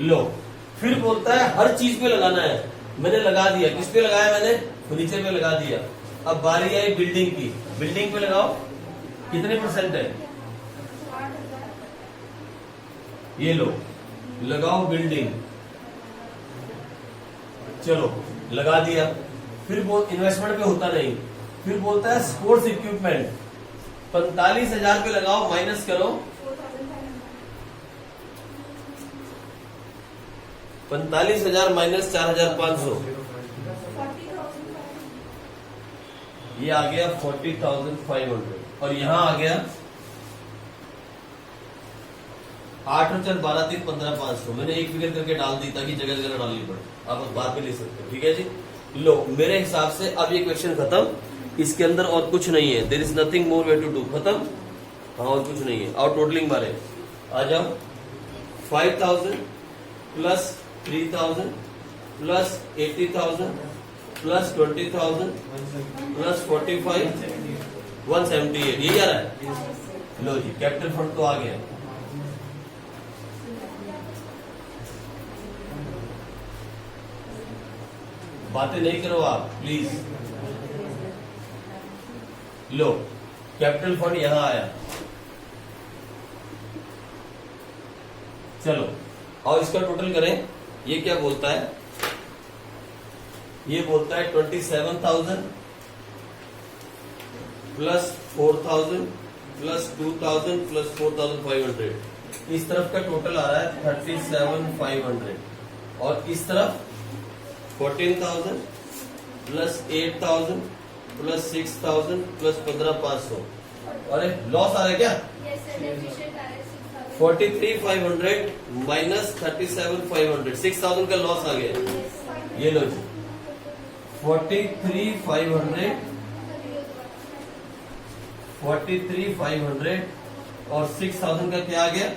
Speaker 1: लो फिर बोलता है हर चीज पे लगाना है। मैंने लगा दिया, किस पे लगाया? मैंने फर्नीचर पे लगा दिया। अब बारी आई बिल्डिंग की, बिल्डिंग पे लगाओ कितने परसेंट है,
Speaker 3: 8,000
Speaker 1: ये लो लगाओ बिल्डिंग, चलो लगा दिया। फिर बोल इन्वेस्टमेंट पे होता नहीं, फिर बोलता है स्पोर्ट्स इक्विपमेंट 45,000 पे लगाओ, माइनस करो 45,000 माइनस 4,500,
Speaker 3: 40,000
Speaker 1: ये आ गया 40,500 और यहां आ गया 8 और 4 12 3 15,500। मैंने एक फिगर करके डाल दी ताकि जगह जगह डालनी पड़े, आप बाद में ले सकते हो, ठीक है जी। लो मेरे हिसाब से अब ये क्वेश्चन खत्म, इसके अंदर और कुछ नहीं है, there is nothing more way to do, खत्म। हाँ और कुछ नहीं है। और टोटलिंग मारे आ जाओ, 5,000 प्लस 3,000 प्लस 80,000 प्लस 20,000 प्लस 45 178, यही आ रहा है। लो जी कैपिटल फंड तो आ गया। बातें नहीं करो आप प्लीज। लो कैपिटल फंड यहां आया, चलो और इसका टोटल करें। ये क्या बोलता है, ये बोलता है 27,000 प्लस 4,000 प्लस 2,000 प्लस 4,500। इस तरफ का टोटल आ रहा है 37,500 और इस तरफ 14,000 प्लस 8,000 प्लस 6,000 प्लस 15,500। अरे लॉस आ रहा है क्या,
Speaker 3: Yes, sir. Deficient are 6,000.
Speaker 1: 43,500 minus 37,500, 6,000 का लॉस आ गया।
Speaker 3: Yes.
Speaker 1: ये लो जी 43,500 और 6,000 का क्या आ गया,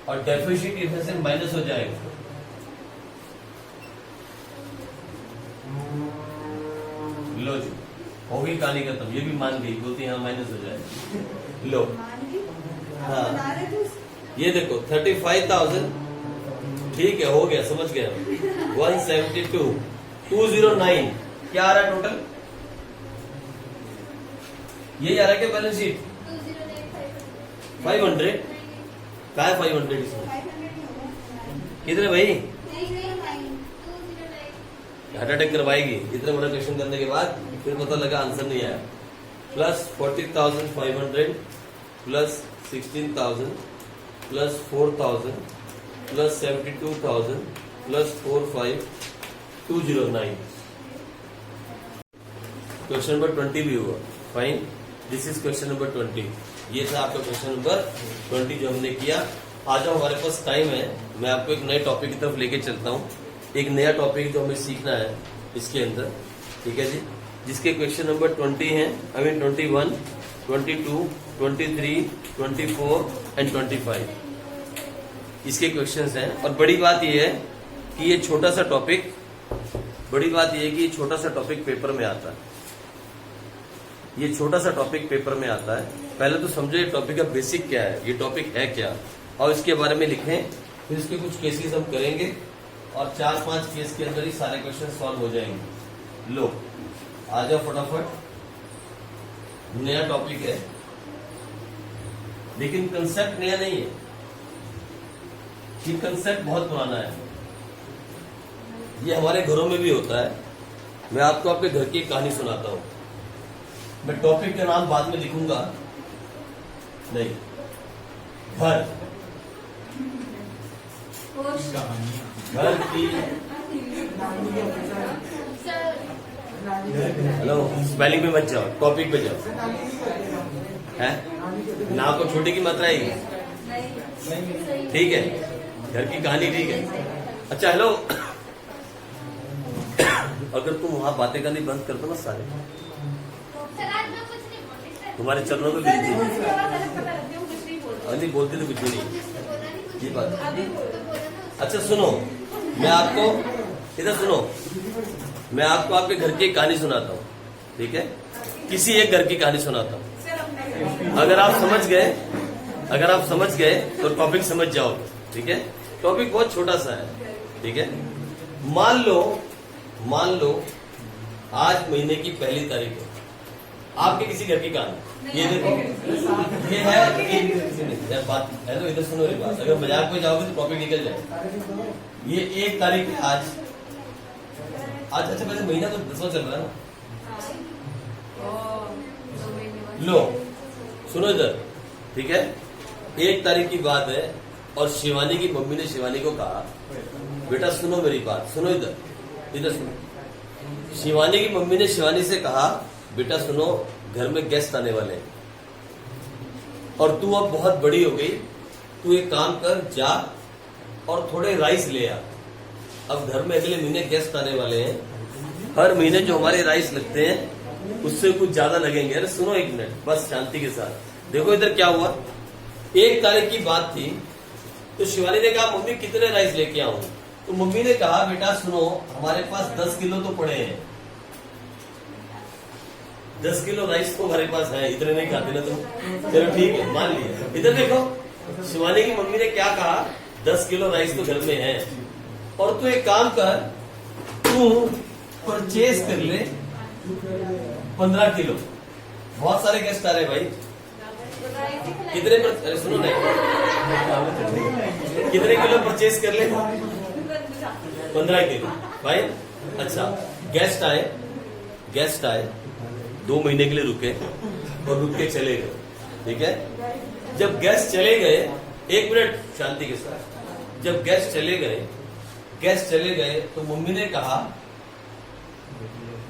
Speaker 1: और डेफिसिट इसमें से माइनस हो जाएगा। लो जी हो गई कहानी खत्म, ये भी मान गई, बोलती हाँ माइनस हो जाएगा। लो हाँ ये देखो 35,000, ठीक है हो गया, समझ गया। 172 209 क्या आ रहा है टोटल, यही आ रहा है क्या बैलेंस शीट 500 क्या है 500 इसमें कितने भाई, हार्ट अटैक करवाएगी इतना बड़ा क्वेश्चन करने के बाद, फिर पता लगा आंसर नहीं आया। Plus 40,500 plus 16,000 plus 4,000 plus 72,000 plus 45,209। Question number 20 भी हुआ, fine. This is question number 20। ये था आपका क्वेश्चन नंबर 20 जो हमने किया। आ जाओ हमारे पास टाइम है, मैं आपको एक नए टॉपिक की तरफ लेके चलता हूँ। एक नया टॉपिक जो हमें सीखना है इसके अंदर, ठीक है जी, जिसके क्वेश्चन नंबर 20 हैं, आई मीन 21, 22, 23, 24 एंड 25 इसके क्वेश्चंस हैं। और बड़ी बात यह है कि ये छोटा सा टॉपिक, बड़ी बात यह है कि ये छोटा सा टॉपिक पेपर में आता है, ये छोटा सा टॉपिक पेपर में आता है। पहले तो समझो ये टॉपिक का बेसिक क्या है, ये टॉपिक है क्या, और इसके बारे में लिखें। फिर इसके कुछ केसेस हम करेंगे और 4-5 केस के अंदर ही सारे क्वेश्चन सॉल्व हो जाएंगे। लो आ जाओ फटाफट, नया टॉपिक है लेकिन कंसेप्ट नया नहीं है, ये कंसेप्ट बहुत पुराना है। ये हमारे घरों में भी होता है। मैं आपको आपके घर की एक कहानी सुनाता हूं। मैं टॉपिक का नाम बाद में लिखूंगा, नहीं, घर, घर की, हेलो स्पेलिंग पे मत जाओ, टॉपिक पे जाओ। है ना को छोटे की मात्रा आएगी, ठीक है, घर की कहानी, ठीक है। अच्छा हेलो, अगर तुम वहां बातें करनी बंद कर दो ना सारे, तुम्हारे चरणों को लीजिए। नहीं बोलते तो कुछ भी नहीं, ये बात। अच्छा सुनो, मैं आपको इधर सुनो, मैं आपको आपके घर की एक कहानी सुनाता हूँ, ठीक है, किसी एक घर की कहानी सुनाता हूँ। अगर आप समझ गए तो टॉपिक समझ जाओगे, ठीक है। टॉपिक बहुत छोटा सा है, ठीक है। मान मान लो आज महीने की पहली तारीख है, आपके किसी घर की कहानी, ये देखो ये है यार बात है तो इधर सुनो ये बात, अगर मजाक में जाओगे तो टॉपिक निकल जाए। ये 1 तारीख है आज अच्छा वैसे महीना तो 10वां चल रहा है ना। लो सुनो इधर, ठीक है, 1 तारीख की बात है और शिवानी की मम्मी ने शिवानी को कहा बेटा सुनो मेरी बात, सुनो इधर सुनो। शिवानी की मम्मी ने शिवानी से कहा बेटा सुनो घर में गेस्ट आने वाले हैं और तू अब बहुत बड़ी हो गई, तू एक काम कर जा और थोड़े राइस ले आ। अब घर में अगले महीने गेस्ट आने वाले हैं, हर महीने जो हमारे राइस लगते हैं उससे कुछ ज्यादा लगेंगे। अरे सुनो 1 मिनट बस शांति के साथ। देखो इधर क्या हुआ, 1 तारीख की बात थी तो शिवानी ने कहा मम्मी कितने राइस लेके आऊं, तो मम्मी ने कहा बेटा सुनो हमारे पास 10 किलो तो पड़े हैं, 10 किलो राइस तो हमारे पास है, इतने नहीं खाते ना तुम, चलो ठीक है मान लिया। इधर देखो शिवानी की मम्मी ने क्या कहा, 10 किलो राइस तो घर में है और तू एक काम कर, तू परचेज कर ले 15 किलो, बहुत सारे गेस्ट आ रहे हैं भाई, कितने अरे सुनो नहीं कितने किलो परचेज कर ले, 15 किलो भाई। अच्छा गेस्ट आए 2 महीने के लिए रुके और रुक के चले गए, ठीक है। जब गेस्ट चले गए, 1 मिनट शांति के साथ, जब गेस्ट चले गए तो मम्मी ने कहा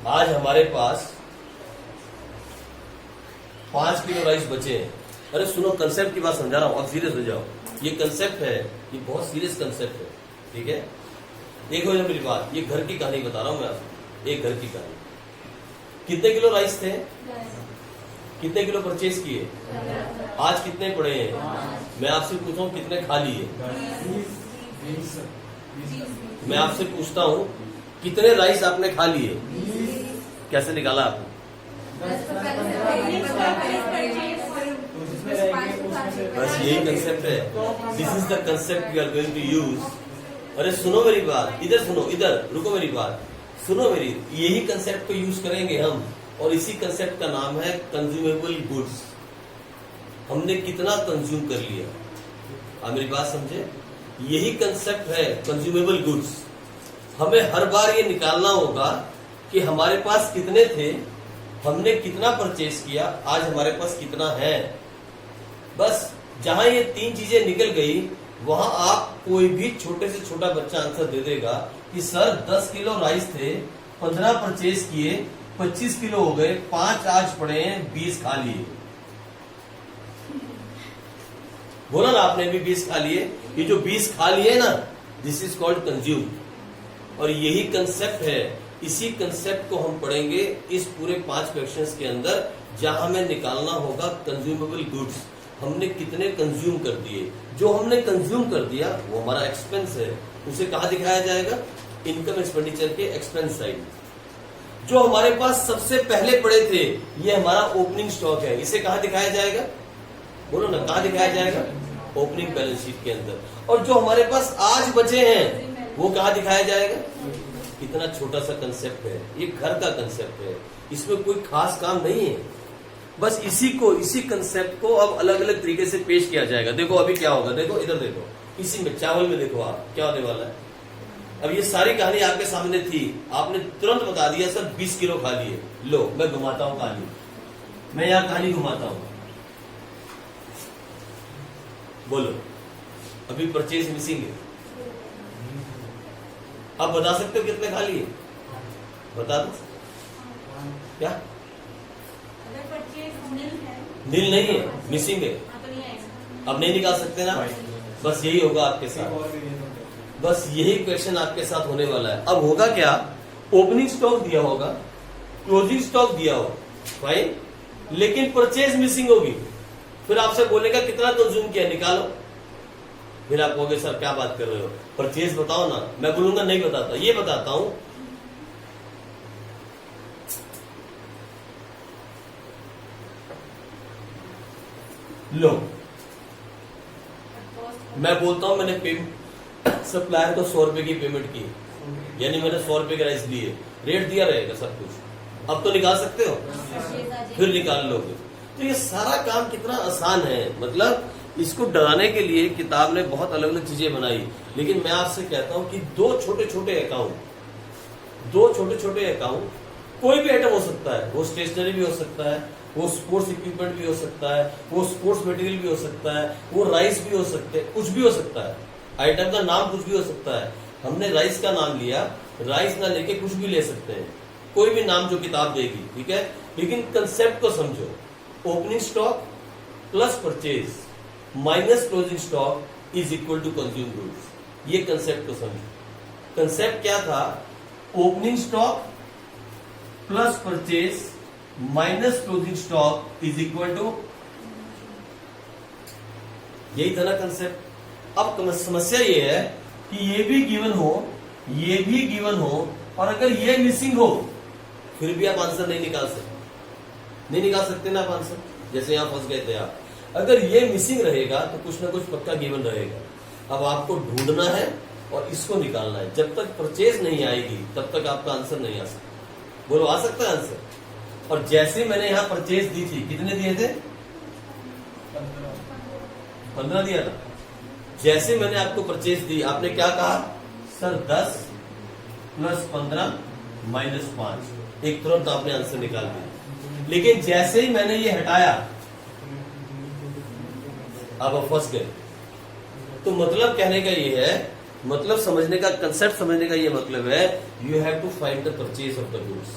Speaker 1: आज हमारे पास 5 किलो राइस बचे हैं। अरे सुनो कंसेप्ट की बात समझा रहा हूं, अब सीरियस हो जाओ। ये कंसेप्ट है, ये बहुत सीरियस कंसेप्ट है, ठीक है। देखो ये मेरी बात, ये घर की कहानी बता रहा हूं मैं आपको, एक घर की कहानी। कितने किलो राइस थे, कितने किलो परचेज किए, आज कितने पड़े हैं, मैं आपसे पूछता हूँ कितने खा लिए, मैं आपसे पूछता हूँ कितने राइस आपने खा लिए, कैसे निकाला आपने? बस यही कंसेप्ट है, this is the concept we are going to use. अरे सुनो मेरी बात, इधर सुनो, इधर रुको मेरी बात सुनो मेरी, यही कंसेप्ट को यूज करेंगे हम और इसी कंसेप्ट का नाम है कंज्यूमेबल गुड्स। हमने कितना कंज्यूम कर लिया, आप मेरी बात समझे, यही कंसेप्ट है कंज्यूमेबल गुड्स। हमें हर बार ये निकालना होगा कि हमारे पास कितने थे, हमने कितना परचेज किया, आज हमारे पास कितना है। बस जहां ये 3 चीजें निकल गई वहां आप कोई भी छोटे से छोटा बच्चा आंसर दे देगा कि सर 10 किलो राइस थे, 15 परचेज किए, 25 किलो हो गए, 5 आज पड़े हैं, 20 खा लिए। बोला ना आपने भी 20 खा लिए, ये जो 20 खा लिए ना, दिस इज कॉल्ड कंज्यूम। और यही कंसेप्ट है, इसी कंसेप्ट को हम पढ़ेंगे इस पूरे 5 क्वेश्चंस के अंदर, जहां हमें निकालना होगा कंज्यूमेबल गुड्स, हमने कितने कंज्यूम कर दिए। जो हमने कंज्यूम कर दिया वो हमारा एक्सपेंस है, उसे कहां दिखाया जाएगा, इनकम एक्सपेंडिचर के एक्सपेंस साइड। जो हमारे पास सबसे पहले पड़े थे ये हमारा ओपनिंग स्टॉक है, इसे कहां दिखाया जाएगा, बोलो ना कहां दिखाया जाएगा, ओपनिंग बैलेंस शीट के अंदर। और जो हमारे पास आज बचे हैं वो कहां दिखाया जाएगा। कितना छोटा सा कंसेप्ट है, ये घर का कंसेप्ट है, इसमें कोई खास काम नहीं है, बस इसी कंसेप्ट को अब अलग अलग तरीके से पेश किया जाएगा। देखो अभी क्या होगा, देखो इधर देखो, इसी में चावल में देखो आप क्या होने वाला है। अब ये सारी कहानी आपके सामने थी, आपने तुरंत बता दिया सर 20 किलो खा लिए। लो मैं घुमाता हूं कहानी, मैं यहाँ कहानी घुमाता हूं, बोलो अभी परचेज मिसिंग है, आप बता सकते हो कितने खा लिए, बता दो क्या, नील नहीं है, मिसिंग है, अब नहीं निकाल सकते ना, बस यही होगा आपके साथ, बस यही क्वेश्चन आपके साथ होने वाला है। अब होगा क्या, ओपनिंग स्टॉक दिया होगा, क्लोजिंग स्टॉक दिया होगा, फाइन, लेकिन परचेज मिसिंग होगी, फिर आपसे बोलेगा कितना कंज्यूम किया निकालो, फिर आप कहोगे सर क्या बात कर रहे हो, परचेज बताओ ना, मैं बोलूंगा नहीं बताता, ये बताता हूं। लो मैं बोलता हूं मैंने सप्लायर को 100 रुपए की पेमेंट की, यानी मैंने 100 रुपए के राइस लिए, रेट दिया रहेगा सब कुछ। अब तो निकाल सकते हो, फिर निकाल लोगे। तो ये सारा काम कितना आसान है, मतलब इसको डराने के लिए किताब ने बहुत अलग अलग चीजें बनाई। लेकिन मैं आपसे कहता हूं कि दो छोटे छोटे अकाउंट कोई भी आइटम हो सकता है, वो स्टेशनरी भी हो सकता है, वो स्पोर्ट्स इक्विपमेंट भी हो सकता है, वो स्पोर्ट्स मटेरियल भी हो सकता है, वो राइस भी हो सकते हैं, कुछ भी हो सकता है, आइटम का नाम कुछ भी हो सकता है। हमने राइस का नाम लिया, राइस ना लेके कुछ भी ले सकते हैं, कोई भी नाम जो किताब देगी, ठीक है। लेकिन कंसेप्ट को समझो, opening stock plus purchase minus closing stock is equal to consume goods. ये कंसेप्ट को समझो। कंसेप्ट क्या था? Opening stock plus purchase minus closing stock is equal to, यही था ना कंसेप्ट। अब समस्या ये है कि ये भी गिवन हो, ये भी गिवन हो, और अगर ये मिसिंग हो फिर भी आप आंसर नहीं निकाल सकते ना आप आंसर। जैसे यहां फंस गए थे आप, अगर ये मिसिंग रहेगा तो कुछ ना कुछ पक्का गिवन रहेगा। अब आपको ढूंढना है और इसको निकालना है। जब तक परचेज नहीं आएगी तब तक आपका आंसर नहीं आ सकता। बोलो, आ सकता है आंसर? और जैसे मैंने यहां परचेज दी थी, कितने दिए थे? 15 दिया था। जैसे मैंने आपको परचेज दी, आपने क्या कहा? Sir 10 plus 15 minus 5। एक तुरंत आपने आंसर निकाल दिया। लेकिन जैसे ही मैंने ये हटाया, अब आप फंस गए। तो मतलब कहने का ये है, मतलब समझने का, कंसेप्ट समझने का ये मतलब है, you have to find the purchase of the goods.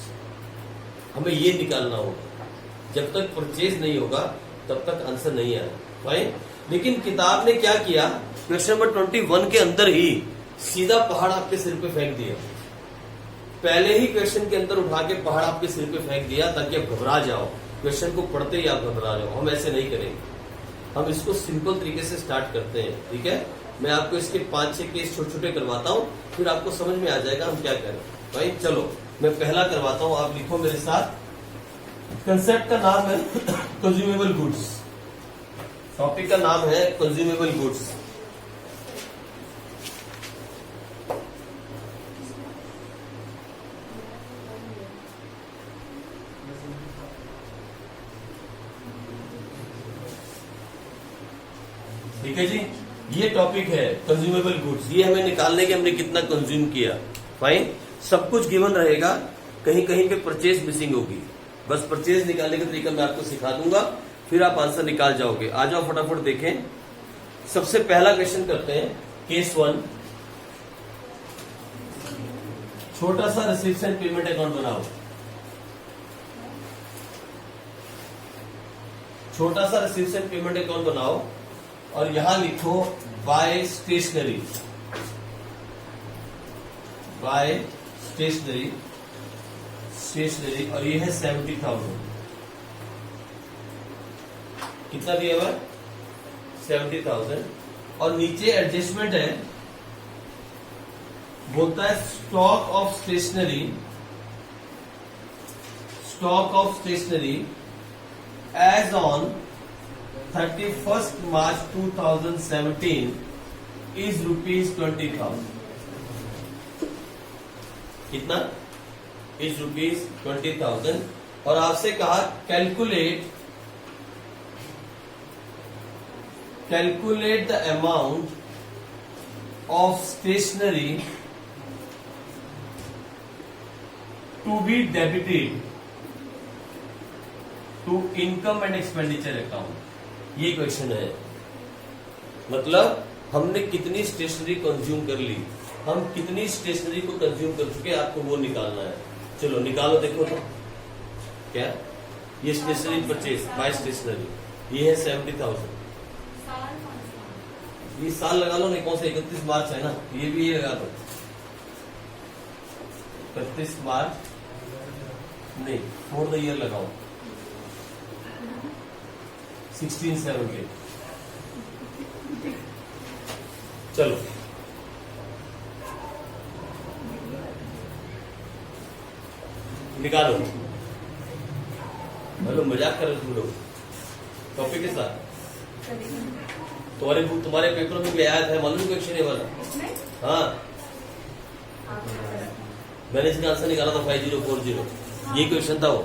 Speaker 1: हमें ये निकालना होगा। जब तक परचेज नहीं होगा तब तक आंसर नहीं आया। फाइन। लेकिन किताब ने क्या किया, क्वेश्चन नंबर 21 के अंदर ही सीधा पहाड़ आपके सिर पे फेंक दिया। पहले ही क्वेश्चन के अंदर उठा के पहाड़ आपके सिर पे फेंक दिया ताकि आप घबरा जाओ, क्वेश्चन को पढ़ते ही आप घबरा जाओ। हम ऐसे नहीं करेंगे, हम इसको सिंपल तरीके से स्टार्ट करते हैं, ठीक है। मैं आपको इसके 5-6 केस छोटे छोटे करवाता हूँ, फिर आपको समझ में आ जाएगा हम क्या करें। भाई चलो, मैं पहला करवाता हूँ, आप लिखो मेरे साथ। कंसेप्ट का नाम है कंज्यूमेबल गुड्स, टॉपिक का नाम है कंज्यूमेबल गुड्स। ठीक है जी, ये टॉपिक है कंज्यूमेबल गुड्स। ये हमें निकालने के हमने कितना कंज्यूम किया। फाइन, सब कुछ गिवन रहेगा, कहीं कहीं पे परचेज मिसिंग होगी। बस परचेज निकालने का तरीका मैं आपको सिखा दूंगा, फिर आप आंसर निकाल जाओगे। आ जाओ फटाफट देखें। सबसे पहला क्वेश्चन करते हैं, केस 1। छोटा सा रिसीप्शन पेमेंट अकाउंट बनाओ। छोटा सा रिसीप्शन पेमेंट अकाउंट बनाओ और यहां लिखो बाय स्टेशनरी। बाय स्टेशनरी, और ये है 70,000। कितना दिया हुआ? 70,000। और नीचे एडजस्टमेंट है, बोलता है stock of stationery, as on 31st March 2017 is ₹20,000। कितना? इज ₹20,000। और आपसे कहा calculate the amount of stationery to be debited to income and expenditure account. ये क्वेश्चन है, मतलब हमने कितनी स्टेशनरी कंज्यूम कर ली, हम कितनी स्टेशनरी को कंज्यूम कर चुके, आपको वो निकालना है। चलो निकालो, देखो तो क्या ये स्टेशनरी परचेज बाय स्टेशनरी, ये है 70,000। ये साल लगा लो, नहीं कौन सा 31 मार्च है ना, ये भी ये लगा दो 31 मार्च, नहीं 4 द ईयर लगाओ 16/7। चलो निकालो। हेलो, मजाक कर रहे तुम लोग टॉपिक के साथ। तुम्हारे पेपर में भी आया था, मालूम क्वेश्चन ये वाला? हाँ मैंने इसका आंसर निकाला था 5040, ये क्वेश्चन था वो।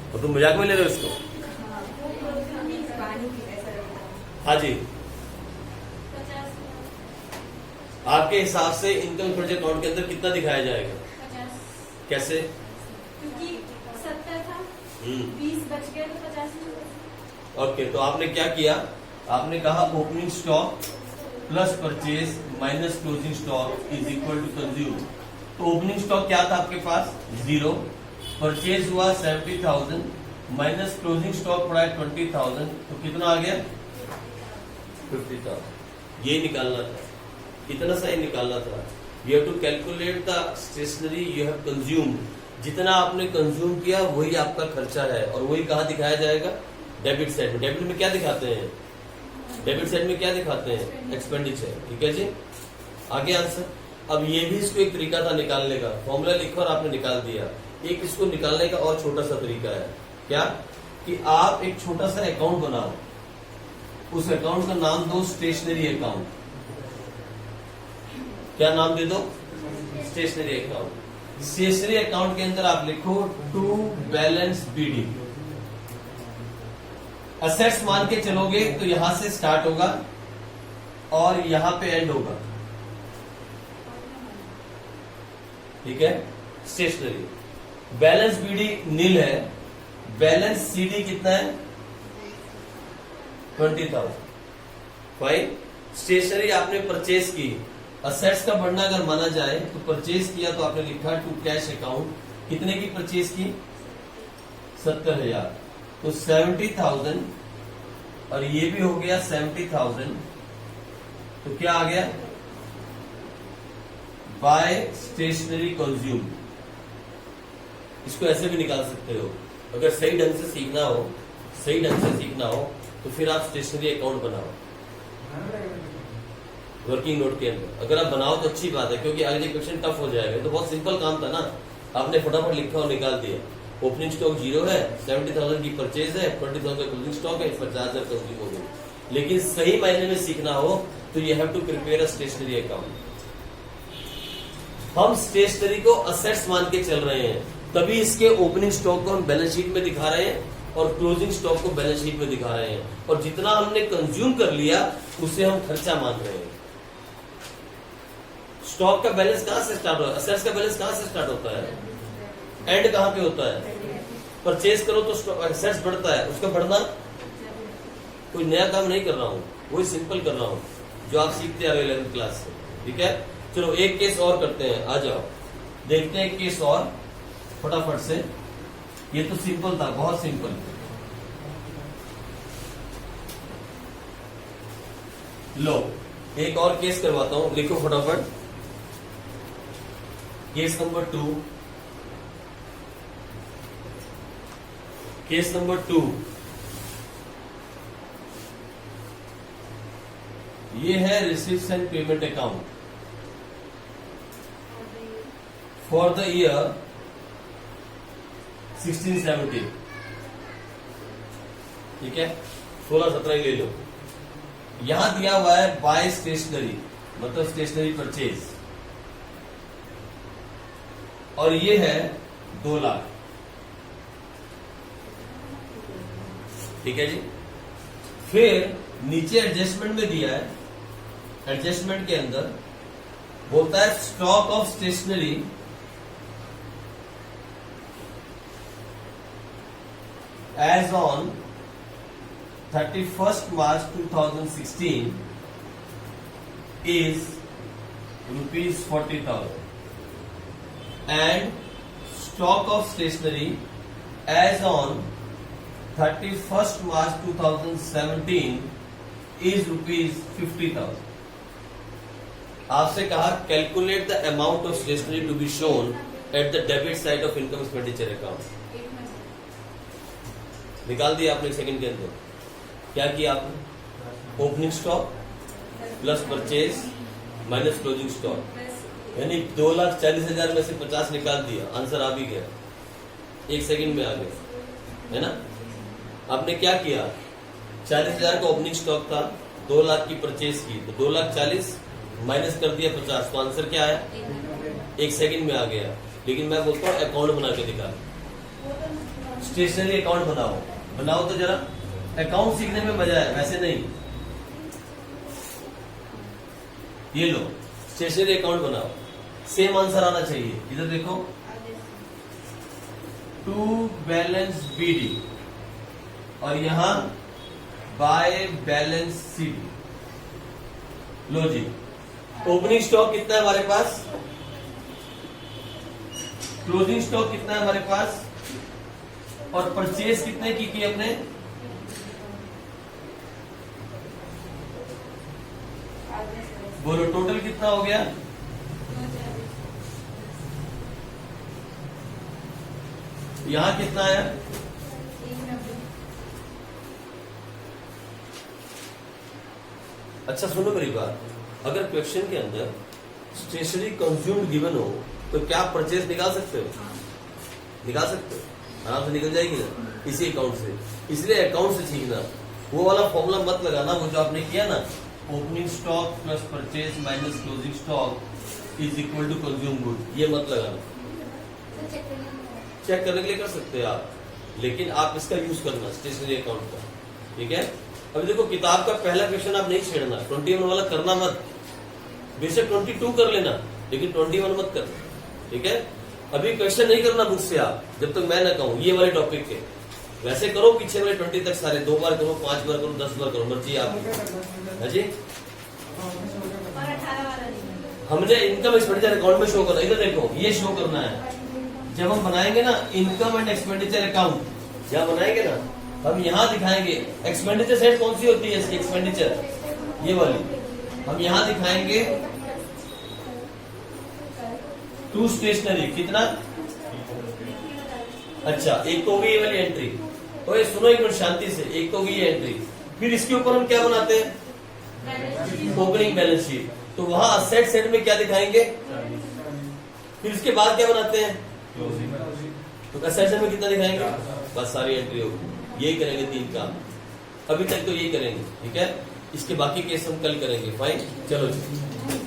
Speaker 1: और तुम मजाक में ले रहे हो इसको? हाँ जी,
Speaker 3: 50
Speaker 1: आपके हिसाब से इनकम एक्सपेंडिचर अकाउंट के अंदर कितना दिखाया जाएगा?
Speaker 3: 50
Speaker 1: कैसे?
Speaker 3: क्योंकि 70 था, 20 बच गया तो 50 ही हुआ।
Speaker 1: ओके, तो आपने क्या किया? आपने कहा opening stock plus purchase minus closing stock is equal to consume. तो ओपनिंग स्टॉक क्या था आपके पास? 0, परचेज हुआ 70,000 माइनस क्लोजिंग स्टॉक पड़ा है 20,000, तो कितना आ गया? 50,000। ये निकालना था, इतना सा ही निकालना था। You have to calculate the stationery you have consumed. जितना आपने कंज्यूम किया वही आपका खर्चा है, और वही कहाँ दिखाया जाएगा? डेबिट साइड में। डेबिट में क्या दिखाते हैं? डेबिट साइड में क्या दिखाते हैं? एक्सपेंडिचर। ठीक है जी, आगे आंसर। अब ये भी इसको एक तरीका था निकालने का, फॉर्मूला लिखा और आपने निकाल दिया। एक इसको निकालने का और छोटा सा तरीका है, क्या? कि आप एक छोटा सा अकाउंट बनाओ, उस अकाउंट का नाम दो स्टेशनरी अकाउंट। क्या नाम दे दो? Stationery account. स्टेशनरी अकाउंट के अंदर आप लिखो टू बैलेंस बीडी। असेट्स मान के चलोगे तो यहां से स्टार्ट होगा और यहां पे एंड होगा। ठीक है, स्टेशनरी। बैलेंस बीडी नील है, बैलेंस सीडी कितना है? 20,000। फाइन। स्टेशनरी आपने परचेज की, असेट्स का बढ़ना अगर माना जाए तो परचेज किया तो आपने लिखा टू कैश अकाउंट। कितने की परचेज की? 70,000। तो 70,000 और ये भी हो गया 70,000, तो क्या आ गया? By stationery consume. इसको ऐसे भी निकाल सकते हो। अगर सही ढंग से सीखना हो, सही ढंग से सीखना हो तो फिर आप स्टेशनरी अकाउंट बनाओ वर्किंग नोट के अंदर। अगर आप बनाओ तो अच्छी बात है, क्योंकि आगे क्वेश्चन टफ हो जाएगा। तो बहुत सिंपल काम था ना, आपने फटाफट लिखा और निकाल दिया। ओपनिंग स्टॉक 0 है, 70,000 की परचेज है, 20,000 का क्लोजिंग स्टॉक है, 50,000 कंज्यूम हो गई। लेकिन सही मायने में सीखना हो तो you have to prepare a stationery account. हम स्टेशनरी को असेट्स मान के चल रहे हैं, तभी इसके ओपनिंग स्टॉक को हम बैलेंस शीट में दिखा रहे हैं और क्लोजिंग स्टॉक को बैलेंस शीट में दिखा रहे हैं। और जितना हमने कंज्यूम कर लिया उसे हम खर्चा मान रहे हैं। स्टॉक का बैलेंस कहां से स्टार्ट होता है? असेट्स का बैलेंस कहां से स्टार्ट होता है? एंड कहां पे होता है? परचेज करो तो असेट्स बढ़ता है, उसका बढ़ना। कोई नया काम नहीं कर रहा हूं, वही सिंपल कर रहा हूं जो आप सीखते आ रहे 11th क्लास से। ठीक है, चलो एक केस और करते हैं, आ जाओ देखते हैं एक केस और फटाफट से। ये तो सिंपल था, बहुत सिंपल। लो एक और केस करवाता हूं, लिखो फटाफट। Case number 2। केस नंबर 2 ये है receives and payment account for the year 16-17। ठीक है, 16-17 ले लो। यहां दिया हुआ है बाय स्टेशनरी, मतलब स्टेशनरी परचेज, और ये है 2 लाख। ठीक है जी। फिर नीचे एडजस्टमेंट में दिया है, एडजस्टमेंट के अंदर बोलता है stock of stationery as on 31st March 2016 is rupees 40,000 and stock of stationery as on 31st March 2017 is rupees 50,000। आपसे कहा calculate the amount of stationery to be shown at the debit side of income expenditure account. निकाल दिया आपने एक second के अंदर। क्या किया आपने? Opening stock plus purchase minus closing stock, यानी 2,40,000 में से 50 निकाल दिया, आंसर आ भी गया, एक सेकंड में आ गया, है ना। आपने क्या किया? 40,000 का ओपनिंग स्टॉक था, 2 लाख की परचेज की, तो 2,40,000 माइनस कर दिया 50, तो आंसर क्या आया? 1 सेकंड में आ गया। लेकिन मैं बोलता हूँ अकाउंट बना के दिखा, स्टेशनरी अकाउंट बनाओ तो जरा। अकाउंट सीखने में मजा है, वैसे नहीं। ये लो, स्टेशनरी अकाउंट बनाओ, सेम आंसर आना चाहिए। इधर देखो, टू बैलेंस बीडी और यहां बाय बैलेंस सीडी। लो जी, ओपनिंग स्टॉक कितना है हमारे पास, क्लोजिंग स्टॉक कितना है हमारे पास, और परचेज कितने की अपने? बोलो टोटल कितना हो गया? यहां कितना आया? अच्छा सुनो मेरी बात, अगर क्वेश्चन के अंदर स्टेशनरी कंज्यूम्ड गिवन हो तो क्या आप परचेज निकाल सकते हो? निकाल सकते हो, आराम से निकल जाएगी ना इसी अकाउंट से। इसलिए अकाउंट से सीखना, वो वाला फॉर्मूला मत लगाना, वो जो आपने किया ना, opening stock plus purchase minus closing stock is equal to consume good, ये मत लगाना। चेक करने के लिए कर सकते हैं आप, लेकिन आप इसका यूज करना स्टेशनरी अकाउंट का, ठीक है। अभी देखो, किताब का पहला क्वेश्चन आप नहीं छेड़ना, 21 वाला करना मत। बेशक 22 कर लेना, लेकिन 21 मत करना, ठीक है। अभी क्वेश्चन नहीं करना बुक से आप, जब तक मैं ना कहूं ये वाले टॉपिक के। वैसे करो पीछे वाले 20 तक सारे, 2 बार करो, 5 बार करो, 10 बार करो, मर्जी आपकी है जी।
Speaker 3: और 18 वाला नहीं।
Speaker 1: हमने इनकम एक्सपेंडिचर अकाउंट में शो करना, इधर देखो ये शो करना है। जब हम बनाएंगे ना इनकम एंड एक्सपेंडिचर अकाउंट, जब बनाएंगे ना हम यहाँ दिखाएंगे एक्सपेंडिचर साइड कौन सी होती है इसकी, एक्सपेंडिचर ये वाली, हम यहाँ दिखाएंगे टू स्टेशनरी कितना। अच्छा, एक तो होगी ये वाली एंट्री, तो ये सुनो एक मिनट शांति से, एक तो होगी ये एंट्री, फिर इसके ऊपर हम क्या बनाते हैं, ओपनिंग बैलेंस शीट। तो वहां असेट साइड में क्या दिखाएंगे, फिर इसके बाद क्या बनाते हैं, तो असेट साइड में कितना दिखाएंगे, बस सारी एंट्री होगी। यही करेंगे 3 काम, अभी तक तो यही करेंगे, ठीक है। इसके बाकी केस हम कल करेंगे, फाइन। चलो जी।